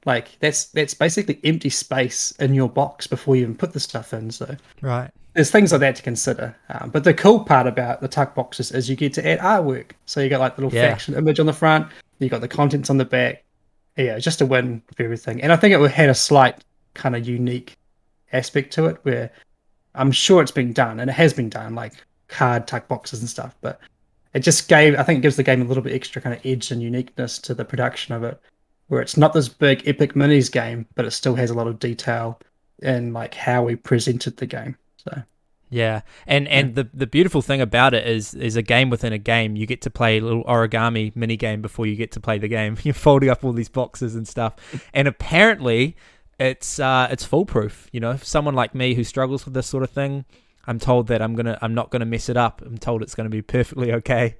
Like that's basically empty space in your box before you even put the stuff in. So Right. there's things like that to consider. But the cool part about the tuck boxes is you get to add artwork. So you got like the little Yeah. faction image on the front, you got the contents on the back. Yeah, just a win for everything. And I think it had a slight kind of unique aspect to it where I'm sure it's been done, and it has been done, like card tuck boxes and stuff. But it just I think it gives the game a little bit extra kind of edge and uniqueness to the production of it, where it's not this big epic minis game, but it still has a lot of detail in like how we presented the game. So Yeah, and the beautiful thing about it is a game within a game. You get to play a little origami mini game before you get to play the game. You're folding up all these boxes and stuff, and apparently it's foolproof. You know, if someone like me who struggles with this sort of thing, I'm told that I'm not gonna mess it up. I'm told it's gonna be perfectly okay.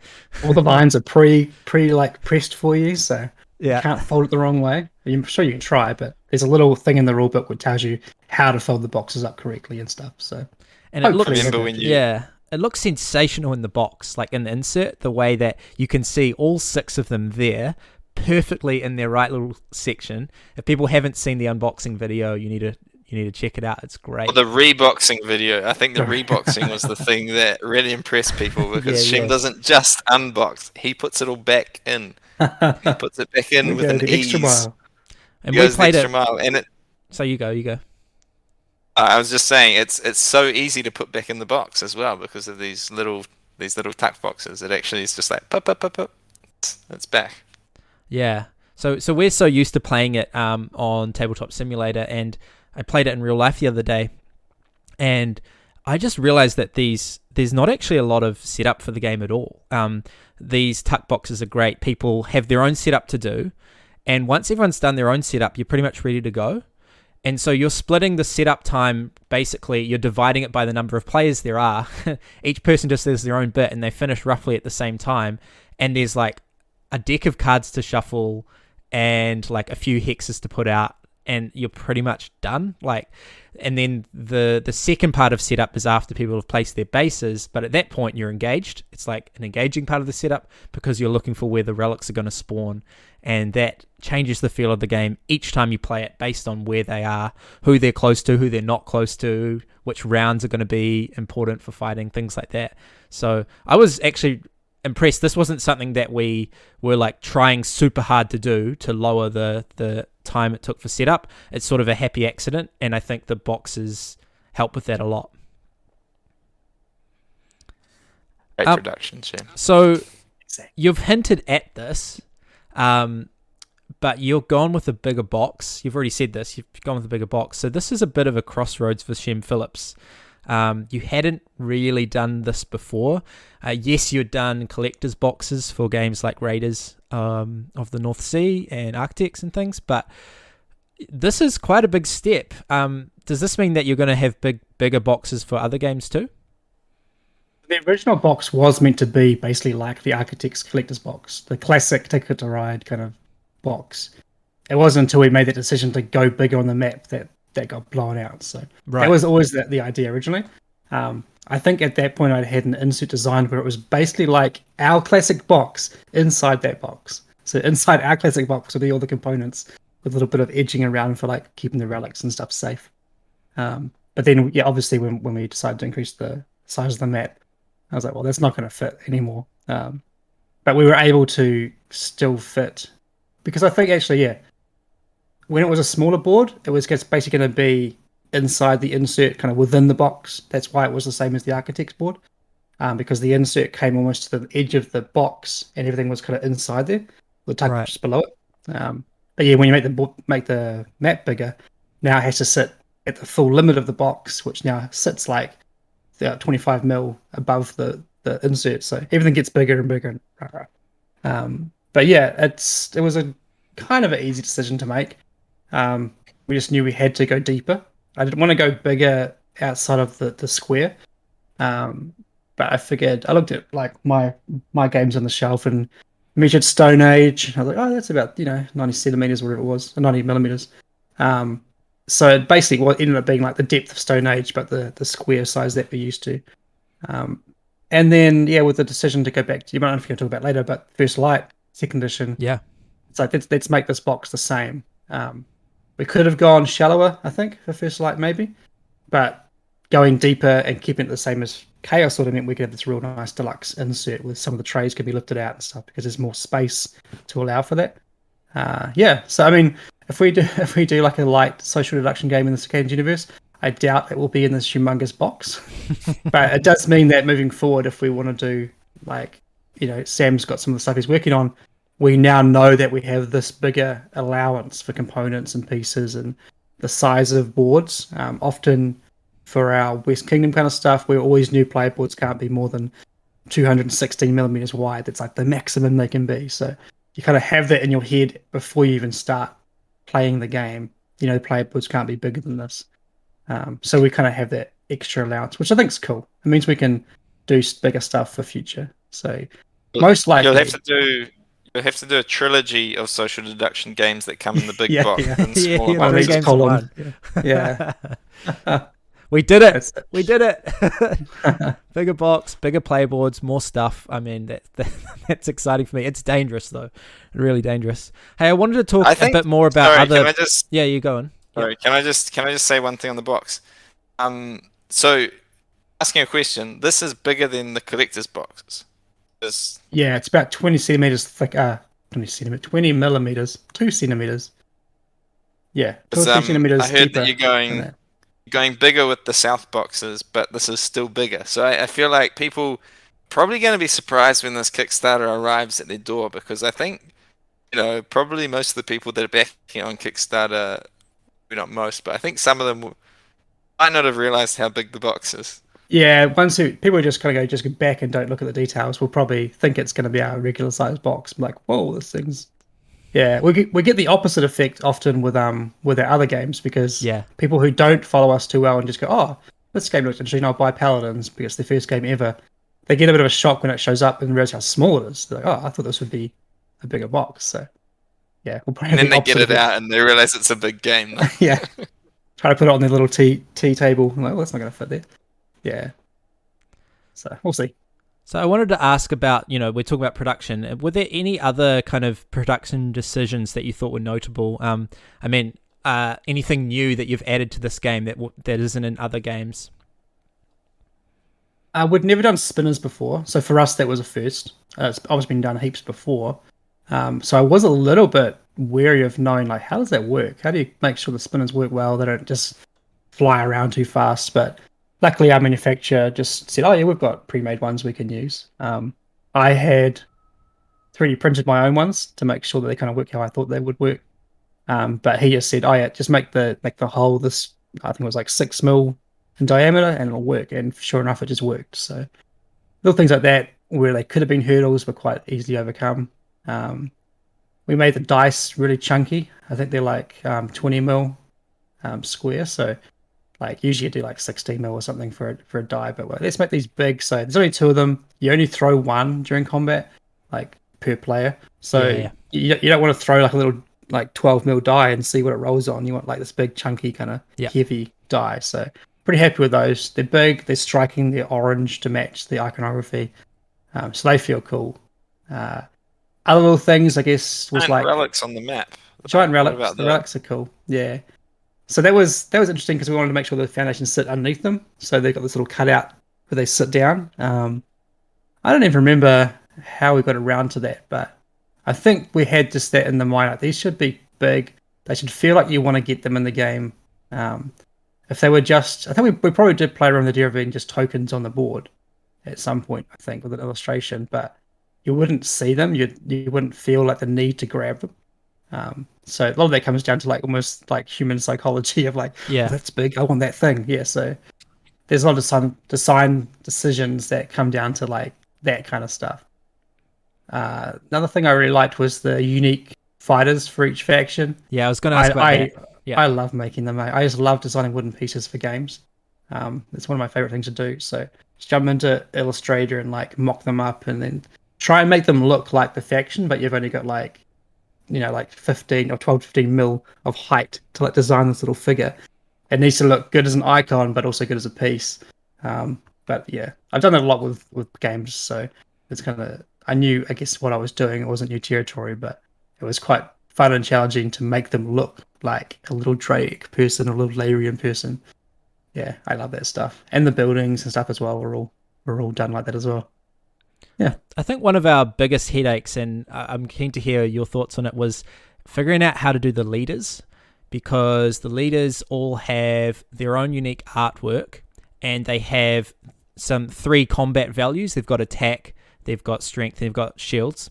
all the lines are pre like pressed for you, so Yeah. you can't fold it the wrong way. I'm sure you can try, but there's a little thing in the rulebook which tells you how to fold the boxes up correctly and stuff. So And it looks, Remember when you- it looks sensational in the box, like in the insert, the way that you can see all 6 of them there, perfectly in their right little section. If people haven't seen the unboxing video, you need to check it out. It's great. Well, the reboxing video, I think the reboxing was the thing that really impressed people because Shem doesn't just unbox, he puts it all back in. He puts it back in with an the ease. extra mile. And He we goes the played extra it. mile. And So you go. I was just saying, it's so easy to put back in the box as well because of these little tuck boxes. It actually is just like pop. It's back. Yeah. So we're so used to playing it on Tabletop Simulator, and I played it in real life the other day, and I just realized that there's not actually a lot of setup for the game at all. These tuck boxes are great. People have their own setup to do, and once everyone's done their own setup, you're pretty much ready to go. And so you're splitting the setup time, basically, you're dividing it by the number of players there are. Each person just does their own bit, and they finish roughly at the same time. And there's like a deck of cards to shuffle and like a few hexes to put out, and you're pretty much done. Like, and then the second part of setup is after people have placed their bases, but at that point you're engaged. It's like an engaging part of the setup because you're looking for where the relics are going to spawn, and that changes the feel of the game each time you play it based on where they are, who they're close to, who they're not close to, which rounds are going to be important for fighting, things like that. So I was actually impressed. This wasn't something that we were like trying super hard to do to lower the time it took for setup. It's sort of a happy accident, and I think the boxes help with that a lot. Great production, Shem. So you've hinted at this, but you're gone with a bigger box. You've already said this. You've gone with a bigger box. So this is a bit of a crossroads for Shem Phillips. You hadn't really done this before. Yes, you'd done collector's boxes for games like Raiders of the North Sea and Architects and things, but this is quite a big step. Does this mean that you're going to have bigger boxes for other games too? The original box was meant to be basically like the Architects collector's box, the classic Ticket to Ride kind of box. It wasn't until we made that decision to go bigger on the map that got blown out. So that was always the idea originally. I think at that point I had an insert designed where it was basically like our classic box inside that box. So inside our classic box would be all the components with a little bit of edging around for like keeping the relics and stuff safe. But then, yeah, obviously when we decided to increase the size of the map, I was like, well, that's not going to fit anymore. But we were able to still fit because I think actually, yeah, when it was a smaller board, it was basically going to be inside the insert, kind of within the box. That's why it was the same as the Architect's board, because the insert came almost to the edge of the box, and everything was kind of inside there, the tuck just below it. But yeah, when you make the map bigger, now it has to sit at the full limit of the box, which now sits like 25 mil above the insert. So everything gets bigger and bigger. But yeah, it was a kind of an easy decision to make. We just knew we had to go deeper. I didn't want to go bigger outside of the square. But I figured, I looked at like my games on the shelf and measured Stone Age. I was like, oh, that's about 90 centimeters, whatever it was, or 90 millimeters. So it basically what ended up being like the depth of Stone Age, but the square size that we're used to. And then with the decision to go back to, you might not know if you're going to talk about later, but First Light, second edition. Yeah. It's like let's make this box the same. We could have gone shallower, I think, for First Light maybe, but going deeper and keeping it the same as Chaos sort of meant we could have this real nice deluxe insert with some of the trays could be lifted out and stuff because there's more space to allow for that. So I mean, if we do like a light social deduction game in the Circadians universe, I doubt it will be in this humongous box. But it does mean that moving forward, if we want to do like, Sam's got some of the stuff he's working on, we now know that we have this bigger allowance for components and pieces and the size of boards. Often for our West Kingdom kind of stuff, we always knew player boards can't be more than 216 millimeters wide. That's like the maximum they can be. So you kind of have that in your head before you even start playing the game. Player boards can't be bigger than this. So we kind of have that extra allowance, which I think is cool. It means we can do bigger stuff for future. So most likely you'll have to do a trilogy of social deduction games that come in the big box and smaller boxes. Games in one. Yeah. We did it. We did it. Bigger box, bigger playboards, more stuff. I mean, that's exciting for me. It's dangerous though, really dangerous. Hey, I wanted to talk a bit more about other. Yeah, you go on. Sorry, can I just say one thing on the box? So asking a question. This is bigger than the collector's boxes. Yeah, it's about 20 centimeters thick. 20 millimeters, 2 centimeters. Yeah, 2 or 3 centimeters. I heard that you're going bigger with the South boxes, but this is still bigger. So I feel like people probably going to be surprised when this Kickstarter arrives at their door, because I think, probably most of the people that are backing on Kickstarter, maybe not most, but I think some of them might not have realized how big the box is. Yeah, once people just kind of go back and don't look at the details, we'll probably think it's going to be our regular size box. I'm like, whoa, this thing's. Yeah, we get the opposite effect often with our other games, because people who don't follow us too well and just go, oh, this game looks interesting, I'll buy Paladins because it's their first game ever. They get a bit of a shock when it shows up and realize how small it is. They're like, oh, I thought this would be a bigger box. So yeah, we'll probably. And then they get it out and they realize it's a big game. Yeah, try to put it on their little tea table. I'm like, well, that's not going to fit there. Yeah. So we'll see. So I wanted to ask about, we're talking about production. Were there any other kind of production decisions that you thought were notable? Anything new that you've added to this game that isn't in other games? We'd never done spinners before, so for us that was a first. It's obviously been done heaps before. So I was a little bit wary of knowing, like, how does that work? How do you make sure the spinners work well? They don't just fly around too fast, but luckily, our manufacturer just said, oh, yeah, we've got pre-made ones we can use. I had 3D printed my own ones to make sure that they kind of work how I thought they would work. But he just said, oh, yeah, just make the hole this, I think it was like 6 mil in diameter, and it'll work. And sure enough, it just worked. So little things like that where they could have been hurdles were quite easily overcome. We made the dice really chunky. I think they're like 20 mil square. So like usually you do like 16 mil or something for a die, but let's make these big. So there's only 2 of them. You only throw 1 during combat, like per player. So you don't want to throw like a little like 12 mil die and see what it rolls on. You want like this big chunky kind of heavy die. So pretty happy with those. They're big, they're striking, they're orange to match the iconography. So they feel cool. Other little things, I guess, was like relics on the map. Giant relics. The relics are cool. Yeah. So that was interesting because we wanted to make sure the foundations sit underneath them. So they've got this little cutout where they sit down. I don't even remember how we got around to that, but I think we had just that in the mind. Like, these should be big. They should feel like you want to get them in the game. If they were just, I think we probably did play around the idea of being just tokens on the board at some point, I think, with an illustration, but you wouldn't see them. You wouldn't feel like the need to grab them. So a lot of that comes down to like almost like human psychology of like, oh, that's big, I want that thing. Yeah, so there's a lot of design decisions that come down to like that kind of stuff. Another thing I really liked was the unique fighters for each faction. Yeah, I was going to ask about that. Yeah. I love making them. I just love designing wooden pieces for games. It's one of my favorite things to do. So just jump into Illustrator and like mock them up and then try and make them look like the faction, but you've only got like 15 or 12 to 15 mil of height to like design this little figure. It needs to look good as an icon, but also good as a piece. But yeah, I've done that a lot with games, so it's kind of, I knew, I guess, what I was doing. It wasn't new territory, but it was quite fun and challenging to make them look like a little Drake person, a little Larian person. Yeah, I love that stuff. And the buildings and stuff as well were all done like that as well. Yeah. I think one of our biggest headaches, and I'm keen to hear your thoughts on it, was figuring out how to do the leaders, because the leaders all have their own unique artwork and they have some 3 combat values. They've got attack, they've got strength, they've got shields.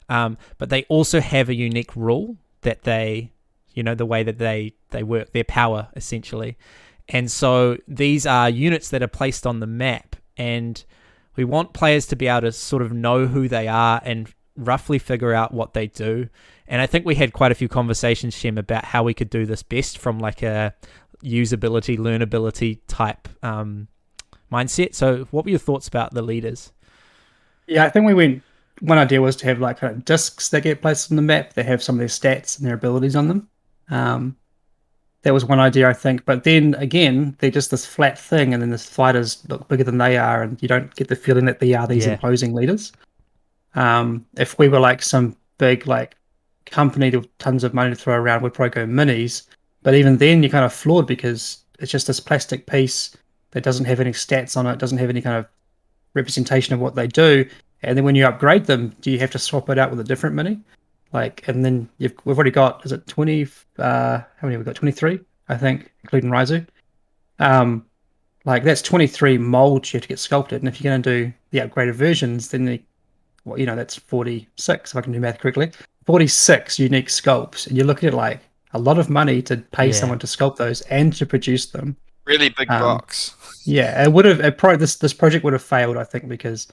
But they also have a unique rule that they, the way that they work, their power essentially. And so these are units that are placed on the map, and we want players to be able to sort of know who they are and roughly figure out what they do. And I think we had quite a few conversations, Shem, about how we could do this best from like a usability, learnability type mindset. So what were your thoughts about the leaders? Yeah, I think one idea was to have like kind of discs that get placed on the map that have some of their stats and their abilities on them. That was one idea, I think. But then again, they're just this flat thing, and then the fighters look bigger than they are, and you don't get the feeling that they are these imposing leaders. If we were like some big like company with tons of money to throw around, we'd probably go minis. But even then, you're kind of flawed because it's just this plastic piece that doesn't have any stats on it, doesn't have any kind of representation of what they do. And then when you upgrade them, do you have to swap it out with a different mini? Like, and then we've already got, is it 20? How many have we got? 23, I think, including Raizu. Like that's 23 molds you have to get sculpted. And if you're going to do the upgraded versions, then that's 46, if I can do math correctly. 46 unique sculpts, and you're looking at like a lot of money to pay someone to sculpt those and to produce them. Really big box. Yeah, this project would have failed, I think, because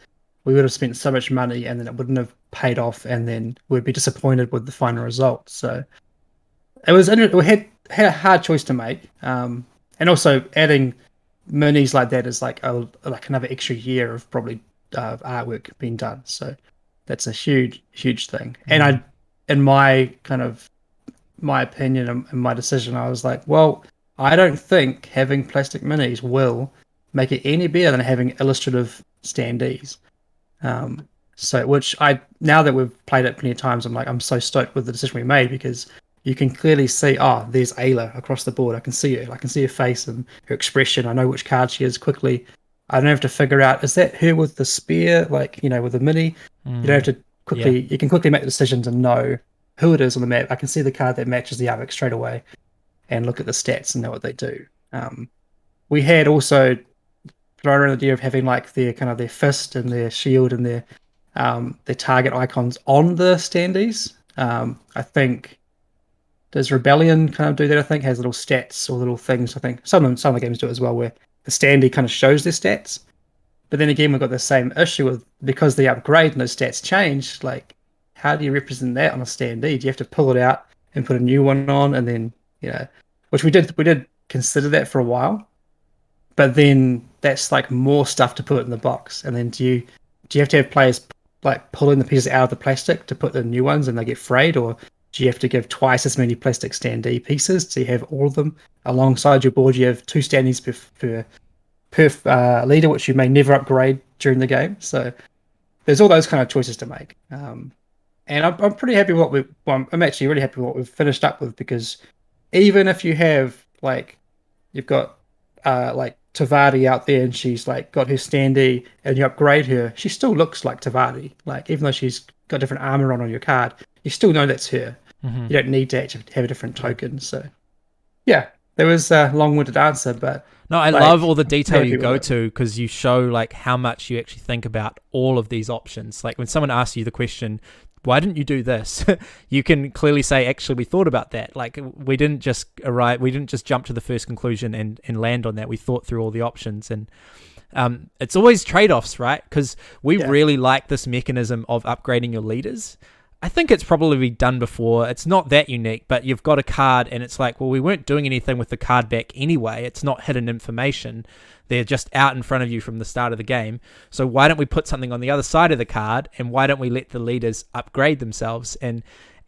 we would have spent so much money and then it wouldn't have paid off, and then we'd be disappointed with the final result. So we had a hard choice to make, and also adding minis like that is like another extra year of probably artwork being done. So that's a huge thing. And in my opinion and my decision, I was like, well, I don't think having plastic minis will make it any better than having illustrative standees. Now that we've played it plenty of times, I'm so stoked with the decision we made, because you can clearly see, there's Ayla across the board. I can see her. I can see her face and her expression. I know which card she is quickly. I don't have to figure out, is that her with the spear, with the mini? You don't have to quickly, you can quickly make the decisions and know who it is on the map. I can see the card that matches the artwork straight away and look at the stats and know what they do. We had also thrown around the idea of having like their fist and their shield and their target icons on the standees. I think, does Rebellion kind of do that? I think has little stats or little things. I think some of the games do it as well, where the standee kind of shows their stats. But then again, we've got the same issue with, because they upgrade and those stats change, like how do you represent that on a standee? Do you have to pull it out and put a new one on, and then which we did consider that for a while, but then that's like more stuff to put in the box. And then do you have to have players like pulling the pieces out of the plastic to put the new ones and they get frayed, or do you have to give twice as many plastic standee pieces so you have all of them alongside your board? You have 2 standees per leader, which you may never upgrade during the game. So there's all those kind of choices to make. And I'm pretty happy with I'm actually really happy with what we've finished up with, because even if you have you've got Tavati out there and she's like got her standee and you upgrade her, she still looks like Tavati. Like, even though she's got different armor on your card, you still know that's her. You don't need to actually have a different token. So yeah, there was a long-winded answer, but no, I love all the detail you go to, because you show like how much you actually think about all of these options. Like when someone asks you the question, why didn't you do this? You can clearly say, actually, we thought about that. Like, we didn't just jump to the first conclusion and land on that. We thought through all the options. And it's always trade-offs, right? Because we really like this mechanism of upgrading your leaders. I think it's probably done before. It's not that unique, but you've got a card and it's like, well, we weren't doing anything with the card back anyway. It's not hidden information. They're just out in front of you from the start of the game. So why don't we put something on the other side of the card, and why don't we let the leaders upgrade themselves? And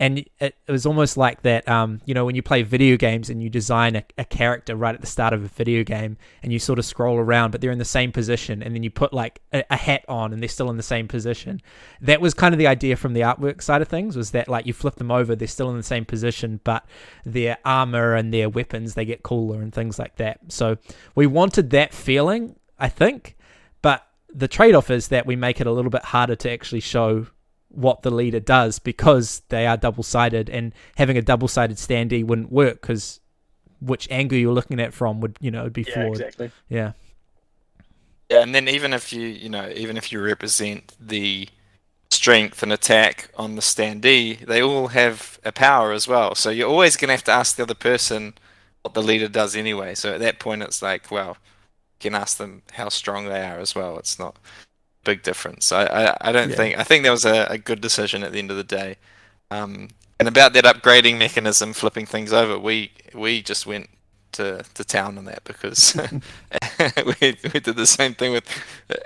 And it was almost like that, when you play video games and you design a character right at the start of a video game and you sort of scroll around, but they're in the same position, and then you put like a hat on and they're still in the same position. That was kind of the idea from the artwork side of things, was that like you flip them over, they're still in the same position, but their armor and their weapons, they get cooler and things like that. So we wanted that feeling, I think, but the trade-off is that we make it a little bit harder to actually show what the leader does because they are double-sided, and having a double-sided standee wouldn't work because which angle you're looking at from would be flawed. Exactly. Yeah, and then even if you represent the strength and attack on the standee, they all have a power as well. So you're always going to have to ask the other person what the leader does anyway. So at that point, it's like, well, you can ask them how strong they are as well. It's not big difference. I don't think. I think that was a good decision at the end of the day. And about that upgrading mechanism, flipping things over, we just went to town on that because we did the same thing with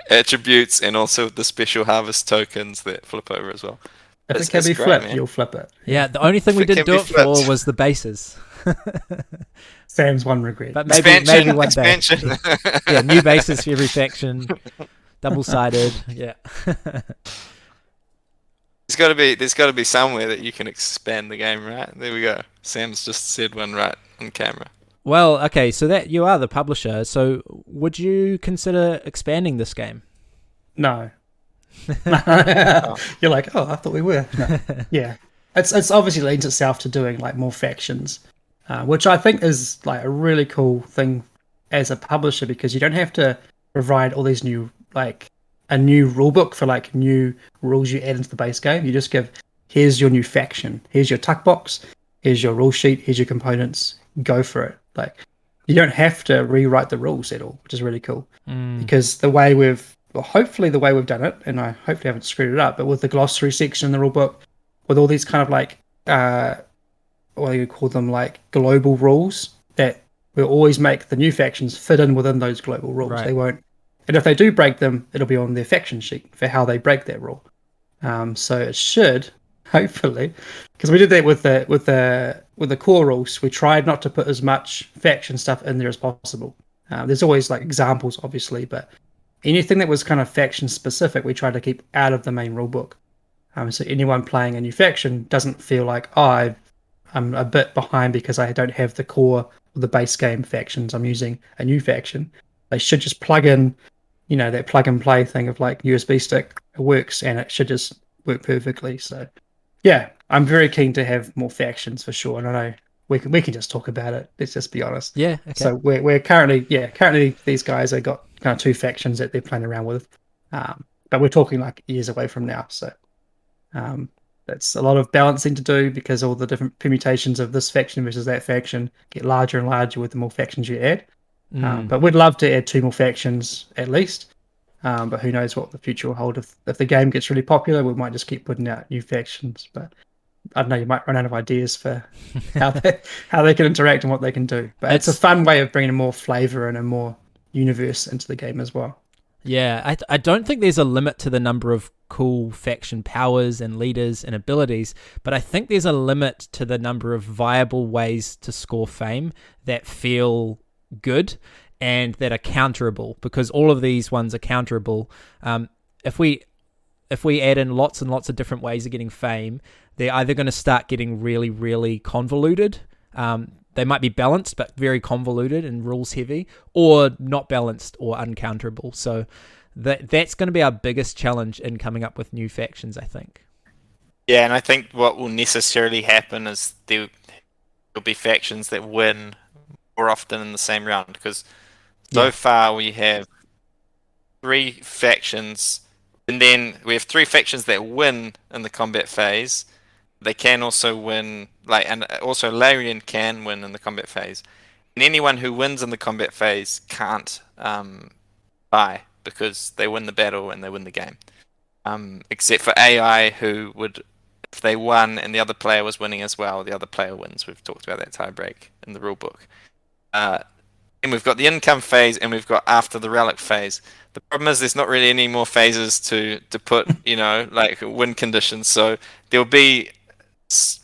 attributes and also with the special harvest tokens that flip over as well. If it can be flipped, you'll flip it. Yeah, the only thing we didn't do it for was the bases. Sam's one regret. But maybe one day. Yeah, new bases for every faction. Double-sided, yeah. There's got to be somewhere that you can expand the game, right? There we go. Sam's just said one right on camera. Well, okay, so that you are the publisher. So would you consider expanding this game? No. You're like, I thought we were. No. Yeah, it's obviously leads itself to doing like more factions, which I think is like a really cool thing as a publisher because you don't have to provide all these new a new rule book for like new rules you add into the base game. You just give, here's your new faction, here's your tuck box, here's your rule sheet, here's your components, go for it. Like you don't have to rewrite the rules at all, which is really cool. Because hopefully the way we've done it, and I hopefully haven't screwed it up, but with the glossary section in the rule book, with all these kind of like what do you call them, like global rules that will always make the new factions fit in within those global rules. Right. They won't. And if they do break them, it'll be on their faction sheet for how they break that rule. So it should, hopefully, because we did that with the core rules. We tried not to put as much faction stuff in there as possible. There's always like examples, obviously, but anything that was kind of faction specific, we tried to keep out of the main rule book. So anyone playing a new faction doesn't feel like, I'm a bit behind because I don't have the core or the base game factions. I'm using a new faction. They should just plug in, that plug and play thing of like USB stick. It works and it should just work perfectly. So yeah, I'm very keen to have more factions for sure. And I know we can just talk about it. Let's just be honest. Yeah. Okay. So we're currently these guys have got kind of two factions that they're playing around with. But we're talking like years away from now. So that's a lot of balancing to do because all the different permutations of this faction versus that faction get larger and larger with the more factions you add. But we'd love to add 2 more factions at least. But who knows what the future will hold. If the game gets really popular, we might just keep putting out new factions. But I don't know, you might run out of ideas for how they can interact and what they can do. But it's a fun way of bringing more flavor and a more universe into the game as well. Yeah, I don't think there's a limit to the number of cool faction powers and leaders and abilities, but I think there's a limit to the number of viable ways to score fame that feel good and that are counterable, because all of these ones are counterable. If we add in lots and lots of different ways of getting fame, they're either going to start getting really, really convoluted. They might be balanced, but very convoluted and rules heavy, or not balanced or uncounterable. So that's going to be our biggest challenge in coming up with new factions, I think. Yeah, and I think what will necessarily happen is there'll be factions that win more often in the same round, because so far we have 3 factions, and then we have 3 factions that win in the combat phase. They can also win, and also Larian can win in the combat phase. And anyone who wins in the combat phase can't buy, because they win the battle and they win the game. Except for AI, who would, if they won and the other player was winning as well, the other player wins. We've talked about that tiebreak in the rulebook. And we've got the income phase, and we've got after the relic phase. The problem is there's not really any more phases to put, win conditions. So there'll be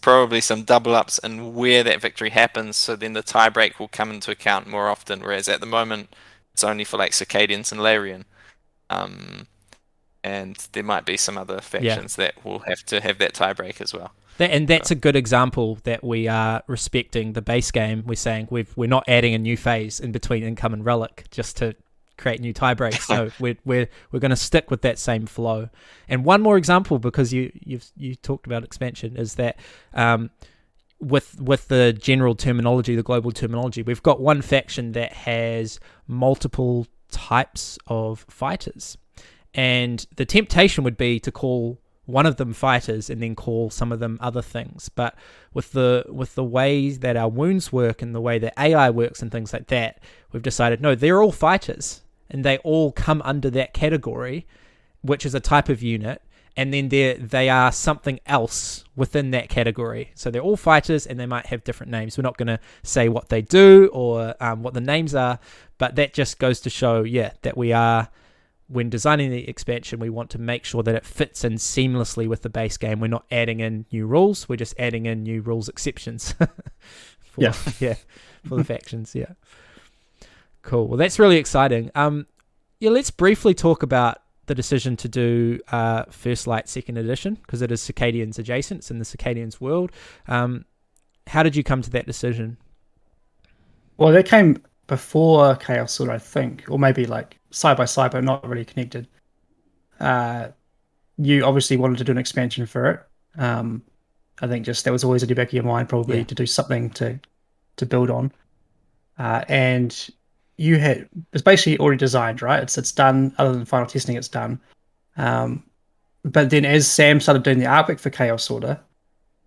probably some double ups and where that victory happens, so then the tiebreak will come into account more often, whereas at the moment it's only for like Circadians and Larian. And there might be some other factions that will have to have that tiebreak as well. That's a good example that we are respecting the base game. We're saying we're not adding a new phase in between Income and Relic just to create new tie breaks. No, we're going to stick with that same flow. And one more example, because you talked about expansion, is that with the general terminology, the global terminology, we've got one faction that has multiple types of fighters, and the temptation would be to call one of them fighters and then call some of them other things. But with the way that our wounds work and the way that AI works and things like that, we've decided, no, they're all fighters and they all come under that category, which is a type of unit, and then they are something else within that category. So they're all fighters and they might have different names. We're not going to say what they do or what the names are, but that just goes to show, that we are, when designing the expansion, we want to make sure that it fits in seamlessly with the base game. We're not adding in new rules. We're just adding in new rules exceptions for the factions. Yeah. Cool. Well, that's really exciting. Let's briefly talk about the decision to do First Light 2nd Edition, because it is Circadians adjacent. It's in the Circadians world. How did you come to that decision? Well, that came before Chaos Sword, I think, or maybe like side by side, but not really connected. You obviously wanted to do an expansion for it. I think just that was always in the back of your mind, probably to do something to build on. And it's basically already designed, right? It's done. Other than final testing, it's done. But then as Sam started doing the artwork for Chaos Order,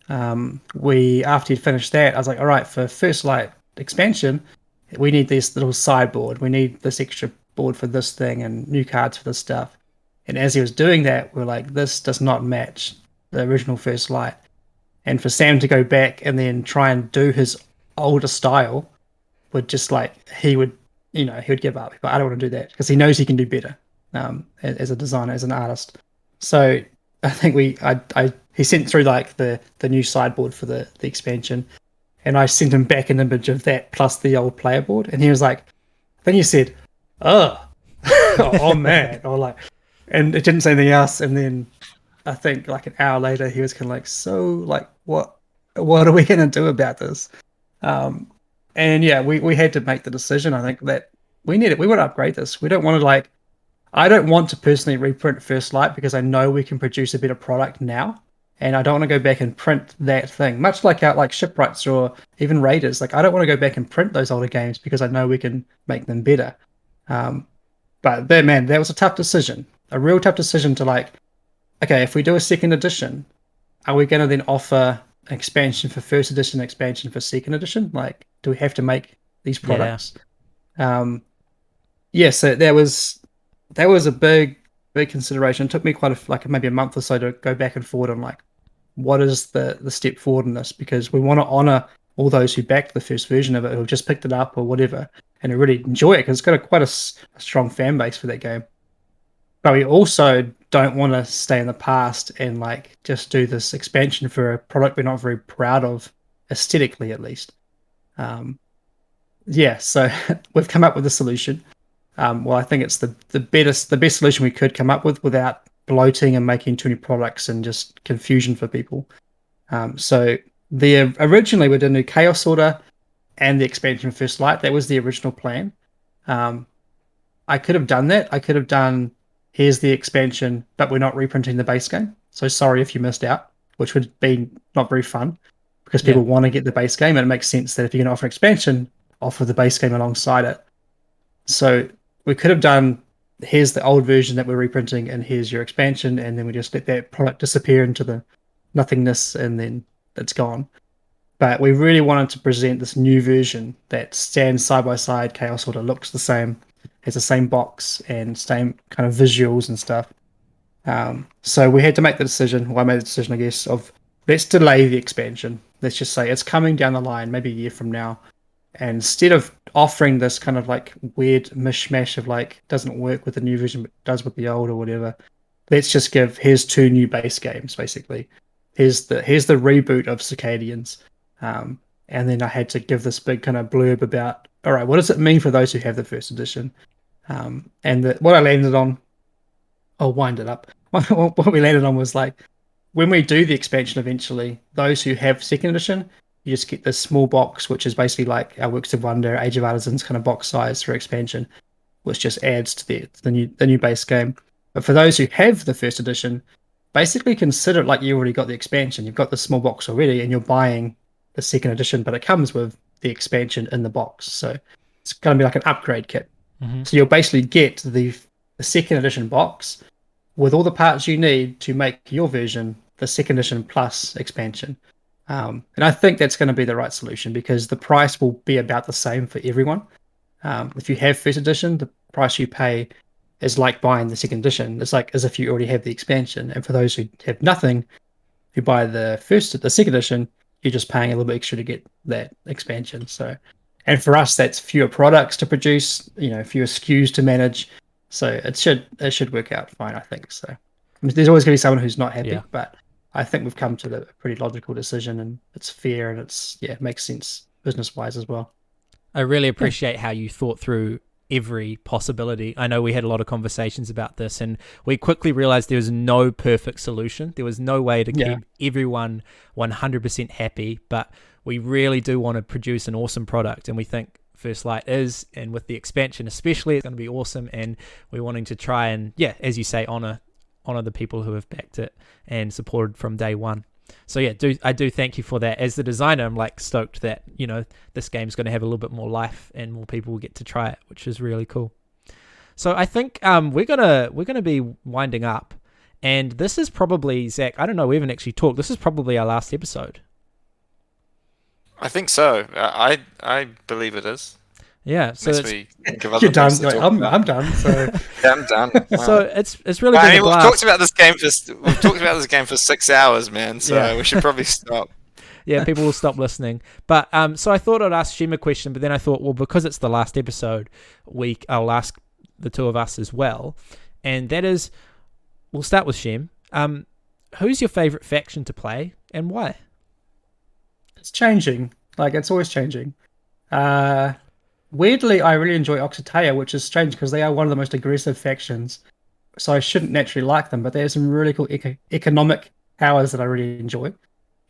after he'd finished that, I was like, all right, for First Light expansion, we need this little sideboard. We need this extra board for this thing and new cards for this stuff. And as he was doing that, we're like, this does not match the original First Light. And for Sam to go back and then try and do his older style would just like, he would give up. But I don't want to do that, because he knows he can do better as a designer, as an artist. So I think he sent through like the new sideboard for the expansion. And I sent him back an image of that plus the old player board, and he was like, then he said, oh man, or like, and it didn't say anything else. And then I think like an hour later, he was kind of like, so like, what are we going to do about this? And we had to make the decision. I think that we need it. We want to upgrade this. We don't want to I don't want to personally reprint First Light, because I know we can produce a better product now. And I don't want to go back and print that thing, much like Shipwrights or even Raiders. Like, I don't want to go back and print those older games, because I know we can make them better. But that was a tough decision, a real tough decision to okay, if we do a 2nd edition, are we going to then offer an expansion for 1st edition, expansion for 2nd edition? Like, do we have to make these products? So that was a big consideration. It took me maybe a month or so to go back and forward on what is the step forward in this, because we want to honor all those who backed the first version of it, who just picked it up or whatever, and who really enjoy it, because it's got quite a strong fan base for that game. But we also don't want to stay in the past and just do this expansion for a product we're not very proud of, aesthetically at least. So we've come up with a solution. I think it's the best solution we could come up with without bloating and making too many products and just confusion for people. So originally we did a Chaos Order and the expansion First Light. That was the original plan. I could have done that. I could have done, here's the expansion, but we're not reprinting the base game. So sorry if you missed out, which would be not very fun, because people want to get the base game, and it makes sense that if you're going to offer an expansion, offer the base game alongside it. So we could have done, here's the old version that we're reprinting, and here's your expansion, and then we just let that product disappear into the nothingness, and then it's gone. But we really wanted to present this new version that stands side by side. Chaos Order looks the same, has the same box and same kind of visuals and stuff. So we had to make the decision, I made the decision, I guess, of let's delay the expansion. Let's just say it's coming down the line, maybe a year from now. And instead of offering this kind of weird mishmash of doesn't work with the new version but does with the old or whatever, let's just here's 2 new base games, basically. here's the reboot of Circadians. And then I had to give this big kind of blurb about, all right, what does it mean for those who have the first edition? What I landed on, I'll wind it up. What we landed on was like, when we do the expansion eventually, those who have second edition, you just get this small box, which is basically like our Works of Wonder, Age of Artisans kind of box size for expansion, which just adds to the new base game. But for those who have the first edition, basically consider it like you already got the expansion. You've got the small box already, and you're buying the second edition, but it comes with the expansion in the box. So it's going to be like an upgrade kit. Mm-hmm. So you'll basically get the second edition box with all the parts you need to make your version the second edition plus expansion. And I think that's going to be the right solution because the price will be about the same for everyone. If you have first edition, the price you pay is like buying the second edition. It's like as if you already have the expansion. And for those who have nothing, who buy the second edition, you're just paying a little bit extra to get that expansion. So, and for us, that's fewer products to produce, fewer SKUs to manage. So it should work out fine, I think. So there's always going to be someone who's not happy, but I think we've come to the pretty logical decision, and it's fair, and it makes sense business-wise as well. I really appreciate how you thought through every possibility. I know we had a lot of conversations about this, and we quickly realized there was no perfect solution. There was no way to keep everyone 100% happy, but we really do want to produce an awesome product, and we think First Light is, and with the expansion especially, it's going to be awesome, and we're wanting to try and, as you say, honor the people who have backed it and supported from day one. So I do thank you for that. As the designer, I'm like stoked that this game's going to have a little bit more life and more people will get to try it, which is really cool. So I think we're gonna be winding up, and this is probably, Zach, I don't know, we haven't actually talked. This is probably our last episode. I think so. I believe it is. Yeah, so you're done. I'm done. So yeah, I'm done. Wow. So it's really been a blast. We've talked about this game for 6 hours, man. So we should probably stop. Yeah, people will stop listening. But so I thought I'd ask Shem a question, but then I thought, well, because it's the last episode, I'll ask the two of us as well, and that is, we'll start with Shem. Who's your favorite faction to play and why? It's changing. Like, it's always changing. Weirdly, I really enjoy Oxitaya, which is strange because they are one of the most aggressive factions. So I shouldn't naturally like them, but they have some really cool economic powers that I really enjoy.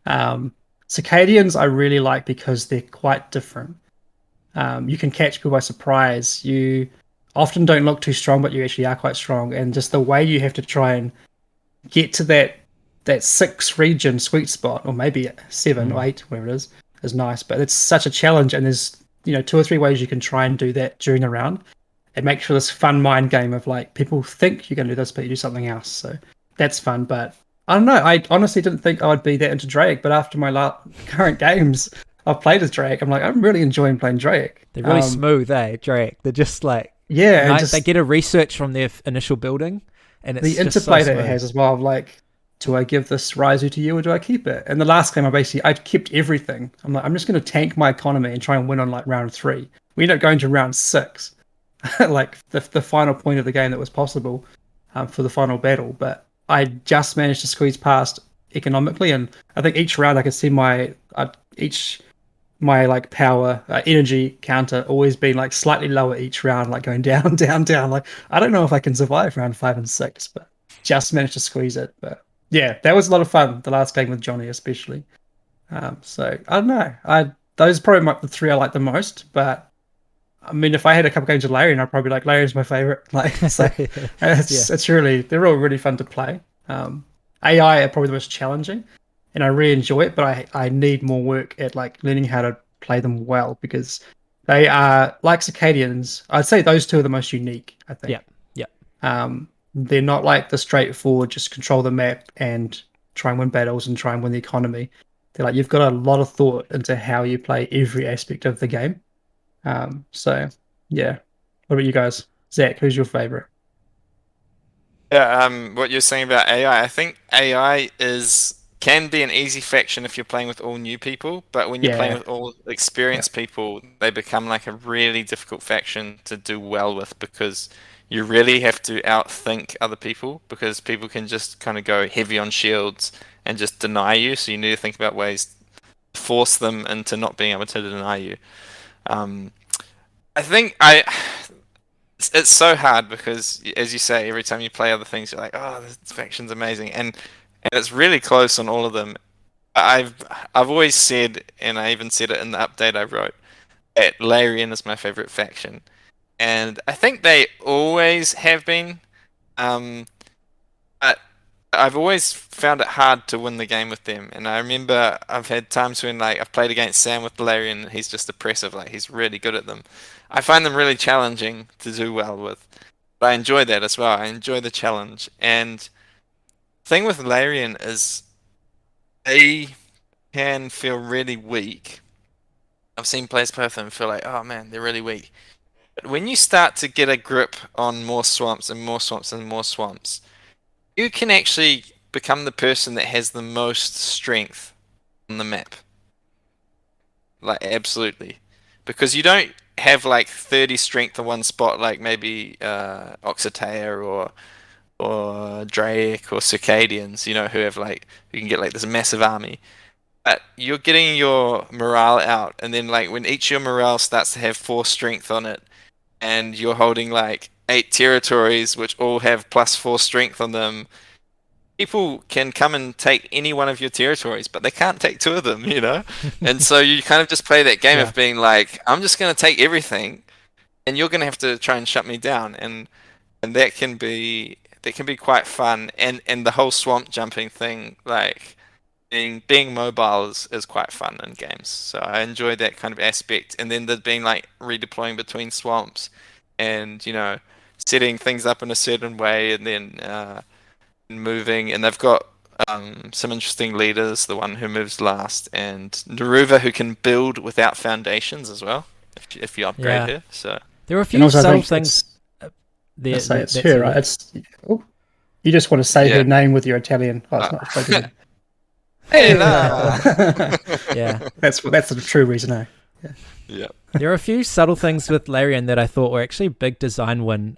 Circadians I really like because they're quite different. You can catch people by surprise. You often don't look too strong, but you actually are quite strong. And just the way you have to try and get to that 6 region sweet spot, or maybe 7 or 8, whatever it is nice. But it's such a challenge, and there's 2 or 3 ways you can try and do that during the round. It makes for this fun mind game of like, people think you're going to do this, but you do something else. So that's fun. But I don't know. I honestly didn't think I would be that into Drake, but after my current games I've played as Drake, I'm like, I'm really enjoying playing Drake. They're really smooth, Drake. They're just like, they get a research from their initial building, and it's the interplay that it has as well. Of like, do I give this Raizu to you or do I keep it? And the last game I kept everything. I'm like, I'm just going to tank my economy and try and win on like round 3. We ended up going to round 6, like the final point of the game that was possible for the final battle. But I just managed to squeeze past economically, and I think each round I could see my like power energy counter always being like slightly lower each round, like going down, down, down. Like, I don't know if I can survive round 5 and 6, but just managed to squeeze it. But yeah, that was a lot of fun. The last game with Johnny, especially. So I don't know. Those are probably the 3 I like the most. But I mean, if I had a couple games with Larian, I'd probably like Larian's my favorite. Like, so it's really, they're all really fun to play. AI are probably the most challenging, and I really enjoy it. But I need more work at like learning how to play them well, because they are like Circadians. I'd say those 2 are the most unique, I think. Yeah. They're not like the straightforward, just control the map and try and win battles and try and win the economy. They're like, you've got a lot of thought into how you play every aspect of the game. So, yeah. What about you guys? Zach, who's your favorite? Yeah, what you're saying about AI, I think AI can be an easy faction if you're playing with all new people, but when you're playing with all experienced people, they become like a really difficult faction to do well with, because you really have to outthink other people, because people can just kind of go heavy on shields and just deny you. So you need to think about ways to force them into not being able to deny you. I think it's so hard because, as you say, every time you play other things, you're like, oh, this faction's amazing, and it's really close on all of them. I've always said, and I even said it in the update I wrote, that Larian is my favorite faction, and I think they always have been. But I've always found it hard to win the game with them, and I remember I've had times when like I've played against Sam with Larian, and he's just oppressive, like he's really good at them. I find them really challenging to do well with, but I enjoy that as well. I enjoy the challenge, and the thing with Larian is they can feel really weak. I've seen players play with them and feel like, oh man, they're really weak. But when you start to get a grip on more swamps and more swamps and more swamps, you can actually become the person that has the most strength on the map. Like, absolutely. Because you don't have like 30 strength in one spot, like maybe Oxatea or Drake or Circadians, you know, who have like, who can get like this massive army. But you're getting your morale out, and then like when each of your morale starts to have 4 strength on it, and you're holding like 8 territories which all have +4 strength on them, people can come and take any one of your territories, but they can't take 2 of them, you know? And so you kind of just play that game of being like, I'm just going to take everything, and you're going to have to try and shut me down. And that can be quite fun. And the whole swamp jumping thing, like being mobile is quite fun in games. So I enjoy that kind of aspect. And then there's being like redeploying between swamps and, you know, setting things up in a certain way, and then moving, and they've got some interesting leaders, the one who moves last, and Naruva, who can build without foundations as well, if you upgrade her. So there are a few subtle things. It's her, right? It's you just want to say her name with your Italian. Oh, it's not spoken. Yeah, that's the true reason. Yeah. There are a few subtle things with Larian that I thought were actually a big design win.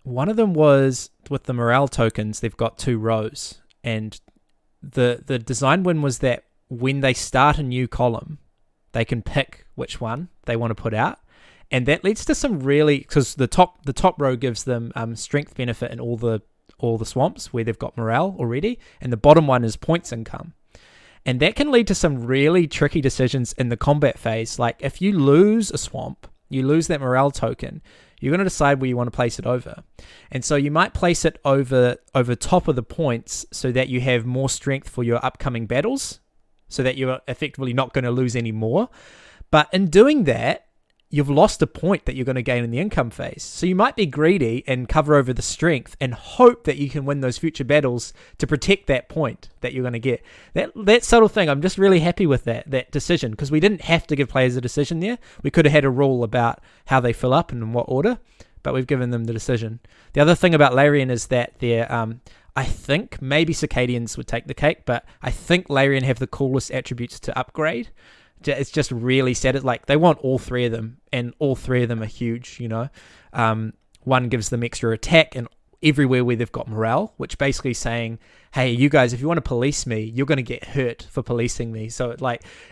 One of them was with the morale tokens. They've got 2 rows, and the design win was that when they start a new column, they can pick which one they want to put out, and that leads to some really, because the top row gives them strength benefit in all the swamps where they've got morale already, and the bottom one is points income. And that can lead to some really tricky decisions in the combat phase. Like if you lose a swamp, you lose that morale token, you're going to decide where you want to place it over. And so you might place it over top of the points so that you have more strength for your upcoming battles, so that you're effectively not going to lose any more. But in doing that, you've lost a point that you're going to gain in the income phase. So you might be greedy and cover over the strength and hope that you can win those future battles to protect that point that you're going to get. That subtle thing, I'm just really happy with that decision, because we didn't have to give players a decision there. We could have had a rule about how they fill up and in what order, but we've given them the decision. The other thing about Larian is that they're, I think maybe Circadians would take the cake, but I think Larian have the coolest attributes to upgrade. It's just really sad. Like they want all 3 of them, and all 3 of them are huge, you know. One gives them extra attack and everywhere where they've got morale, which basically saying, hey, you guys, if you want to police me, you're going to get hurt for policing me. So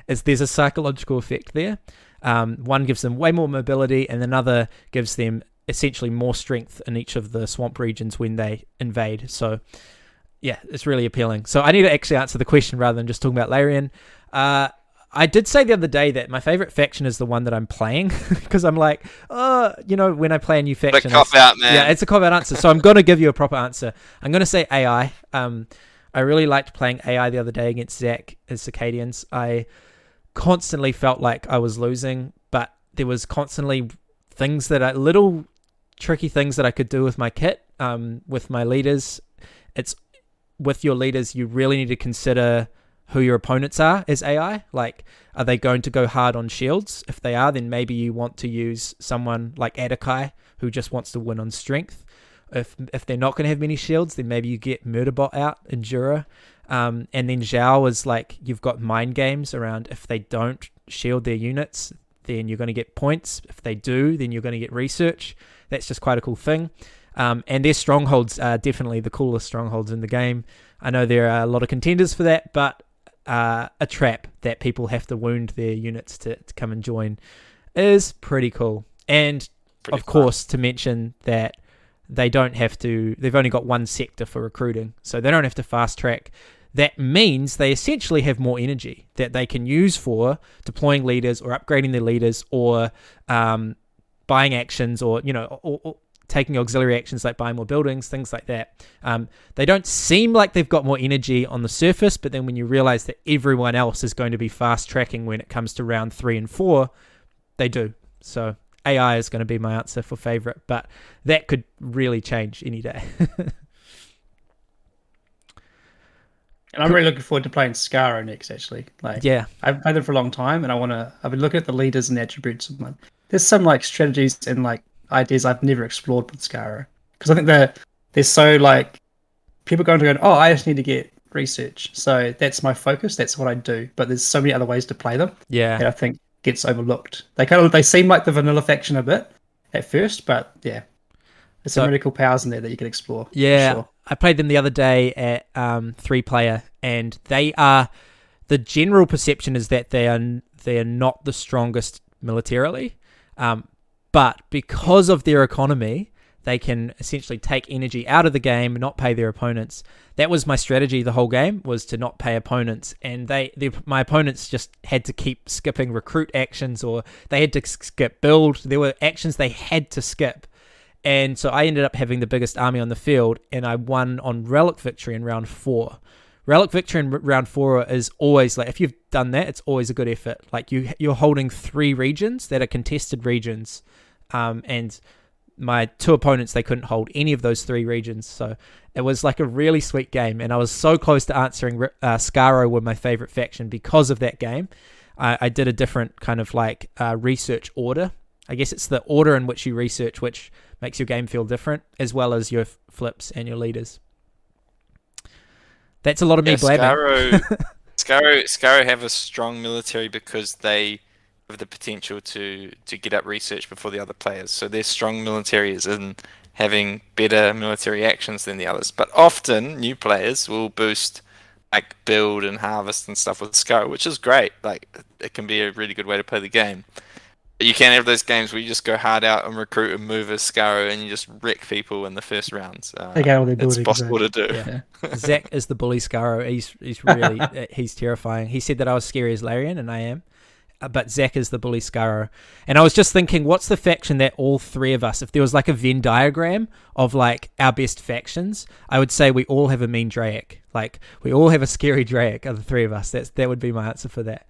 there's a psychological effect there. One gives them way more mobility, and another gives them essentially more strength in each of the swamp regions when they invade. So yeah, it's really appealing. So I need to actually answer the question rather than just talking about Larian. I did say the other day that my favorite faction is the one that I'm playing, because I'm like, when I play a new faction, cop out, man. Yeah, it's a cop out answer. So I'm going to give you a proper answer. I'm going to say AI. I really liked playing AI the other day against Zach as Circadians. I constantly felt like I was losing, but there was constantly little tricky things that I could do with my kit, with my leaders. It's with your leaders, you really need to consider who your opponents are as AI. Like, are they going to go hard on shields? If they are, then maybe you want to use someone like Adakai, who just wants to win on strength. If they're not going to have many shields, then maybe you get Murderbot out, Endura. And then Zhao is like, you've got mind games around, if they don't shield their units, then you're going to get points. If they do, then you're going to get research. That's just quite a cool thing. And their strongholds are definitely the coolest strongholds in the game. I know there are a lot of contenders for that, but a trap that people have to wound their units to come and join is pretty cool. And of course, to mention that they've only got one sector for recruiting, so they don't have to fast track. That means they essentially have more energy that they can use for deploying leaders or upgrading their leaders or buying actions or taking auxiliary actions like buying more buildings, things like that. They don't seem like they've got more energy on the surface, but then when you realize that everyone else is going to be fast tracking when it comes to round 3 and 4, they do. So AI is going to be my answer for favorite, but that could really change any day. And I'm really looking forward to playing Scaro next, actually. I've played them for a long time, and I've been looking at the leaders and the attributes of them. There's some strategies and ideas I've never explored with Scaro, because I think they're so people going, oh, I just need to get research, so that's my focus, that's what I do. But there's so many other ways to play them. Yeah, that I think gets overlooked. They seem like the vanilla faction a bit at first, but yeah, there's some really cool powers in there that you can explore. Yeah, for sure. I played them the other day at 3-player, and the general perception is that they are not the strongest militarily, but because of their economy, they can essentially take energy out of the game, not pay their opponents. That was my strategy the whole game, was to not pay opponents, and my opponents just had to keep skipping recruit actions, or they had to skip build. There were actions they had to skip. And so I ended up having the biggest army on the field, and I won on Relic Victory in round 4. Relic Victory in round 4 is always, if you've done that, it's always a good effort. You're holding 3 regions that are contested regions, and my 2 opponents, they couldn't hold any of those 3 regions. So it was a really sweet game, and I was so close to answering Scaro were my favorite faction because of that game. I did a different kind of research order. I guess it's the order in which you research which makes your game feel different, as well as your flips and your leaders. That's a lot of me blabbing. Scaro have a strong military because they have the potential to get up research before the other players. So their strong military is in having better military actions than the others. But often new players will boost build and harvest and stuff with Scaro, which is great. It can be a really good way to play the game. You can have those games where you just go hard out and recruit and move as Scaro and you just wreck people in the first rounds. They get all their buildings. It's possible to do. Yeah. Zach is the bully Scaro. He's really he's terrifying. He said that I was scary as Larian, and I am. But Zach is the bully Scaro. And I was just thinking, what's the faction that all 3 of us, if there was a Venn diagram of our best factions, I would say we all have a mean Draic. We all have a scary Draic, are the 3 of us. That would be my answer for that.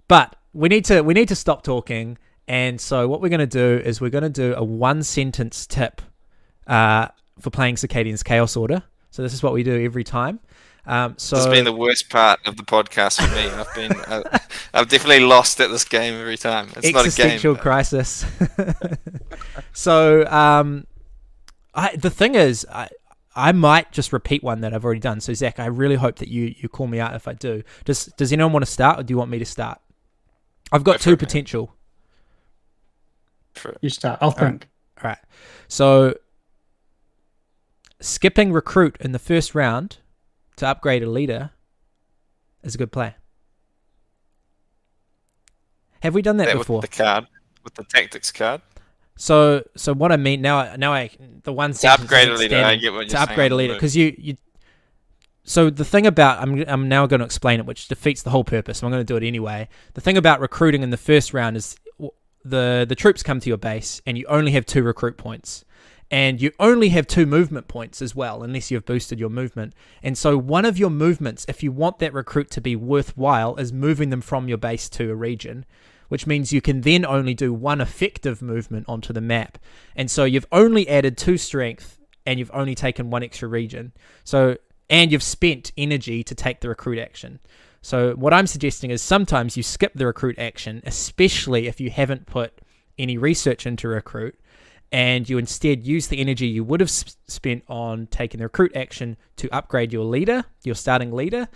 But we need to stop talking, and so what we're going to do is we're going to do a 1-sentence tip for playing Circadians Chaos Order. So this is what we do every time. This has been the worst part of the podcast for me. I've definitely lost at this game every time. It's not a game. Existential crisis. So the thing is, I might just repeat one that I've already done. So Zach, I really hope that you call me out if I do. Does anyone want to start, or do you want me to start? I've got 2 potential. You start. I'll think. All right. So, skipping recruit in the first round to upgrade a leader is a good play. Have we done that before? With the card, with the tactics card. So what I mean now the one to upgrade a leader. I get what you're saying. To upgrade a leader, because you. So the thing about, I'm now going to explain it, which defeats the whole purpose. I'm going to do it anyway. The thing about recruiting in the first round is the troops come to your base, and you only have 2 recruit points, and you only have 2 movement points as well, unless you've boosted your movement. And so one of your movements, if you want that recruit to be worthwhile, is moving them from your base to a region, which means you can then only do 1 effective movement onto the map. And so you've only added 2 strength, and you've only taken 1 extra region. And you've spent energy to take the recruit action. So what I'm suggesting is sometimes you skip the recruit action, especially if you haven't put any research into recruit, and you instead use the energy you would have spent on taking the recruit action to upgrade your leader, your starting leader,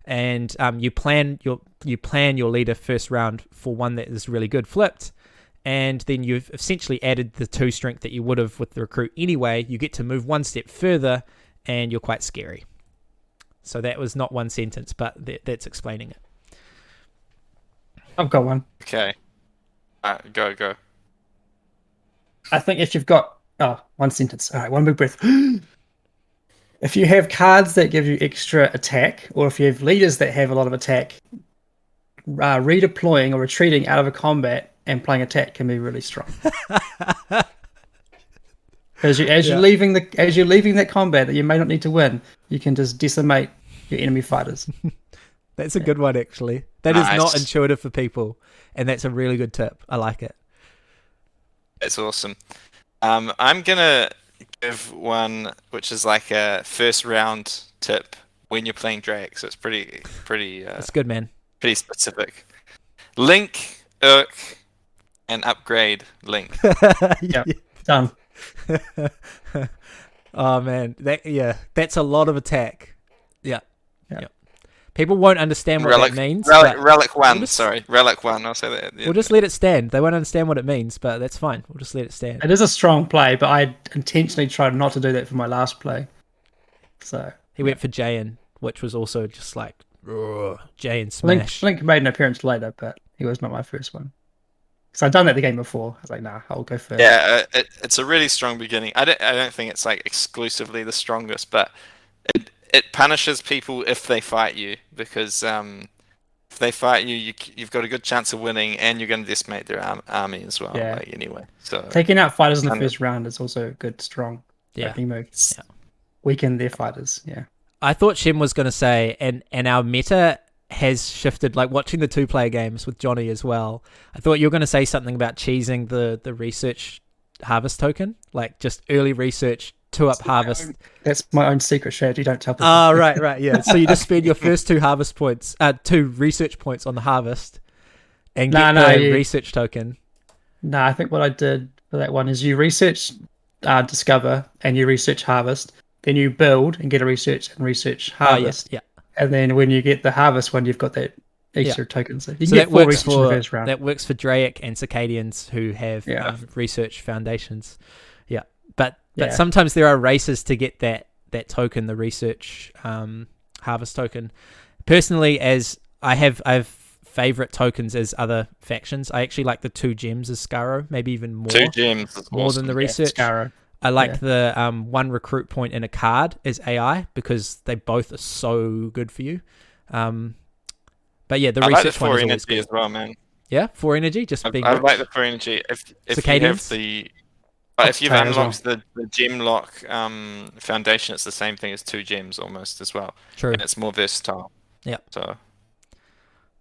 and you plan your leader first round for one that is really good flipped, and then you've essentially added the 2 strength that you would have with the recruit anyway. You get to move 1 step further, and you're quite scary. So that was not 1 sentence, but that's explaining it. I've got one. Okay. Go. I think if you've got 1 sentence. All right, 1 big breath. If you have cards that give you extra attack, or if you have leaders that have a lot of attack, redeploying or retreating out of a combat and playing attack can be really strong. As you're leaving that combat that you may not need to win, you can just decimate your enemy fighters. That's a good one, actually. That is not intuitive for people, and that's a really good tip. I like it. That's awesome. I'm gonna give one which is like a first round tip when you're playing Drake, so it's pretty. That's good, man. Pretty specific. Link, Urk, and upgrade Link. Yeah, done. Oh man, that's a lot of attack. Yeah. People won't understand what that means. Relic 1, Relic 1, I'll say that. Yeah. We'll just let it stand. They won't understand what it means, but that's fine. We'll just let it stand. It is a strong play, but I intentionally tried not to do that for my last play. So he went for Jayan, which was also just like Jayan smash. Link made an appearance later, but he was not my first one. So I'd done that the game before. I was like, nah, I'll go first. Yeah, it's a really strong beginning. I don't think it's like exclusively the strongest, but it punishes people if they fight you, because if they fight you, you've got a good chance of winning, and you're going to decimate their army as well. Yeah. Like, anyway, so taking out fighters in the first round is also a good, strong opening move. Yeah. Weaken their fighters. Yeah. I thought Shem was going to say, and our meta has shifted, like watching the 2-player games with Johnny as well. I thought you were going to say something about cheesing the research harvest token, like just early research, 2-up harvest. That's my own secret strategy. Don't tell people. Oh, right, yeah. So you just spend your first 2 harvest points, 2 research points on the harvest, and get the research token. No, I think what I did for that one is you research discover, and you research harvest, then you build and get a research and research harvest. Yeah. And then when you get the harvest one, you've got that extra token. So you so get that 4 works research in the first round. That works for Draic and Circadians who have research foundations. Yeah. But sometimes there are races to get that token, the research harvest token. Personally, as I have favorite tokens as other factions. I actually like the 2 gems as Scaro, maybe even more. 2 gems is more awesome. than the research. Scaro. I like the 1 recruit point in a card as AI, because they both are so good for you. But yeah, the research one is always good as well, man. Yeah, 4 energy, just being I rich. like the 4 energy. If Circadians? you've unlocked the gem lock foundation, it's the same thing as 2 gems almost as well. True. And it's more versatile. Yeah.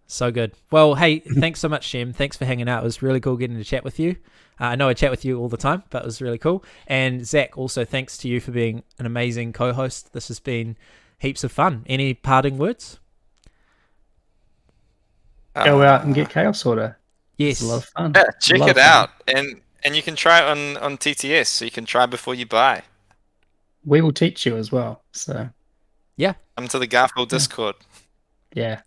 So good. Well, hey, thanks so much, Shem. Thanks for hanging out. It was really cool getting to chat with you. I know I chat with you all the time, but it was really cool. And Zach, also thanks to you for being an amazing co-host. This has been heaps of fun. Any parting words? Go out and get Chaos Order. Yes. It's a lot of fun. Yeah, check it out. And you can try it on TTS, so you can try before you buy. We will teach you as well. So yeah. Come to the Garphill Discord. Yeah.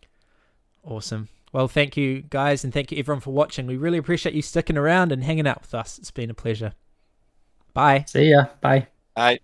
Awesome. Well, thank you guys, and thank you everyone for watching. We really appreciate you sticking around and hanging out with us. It's been a pleasure. Bye. See ya. Bye. Bye.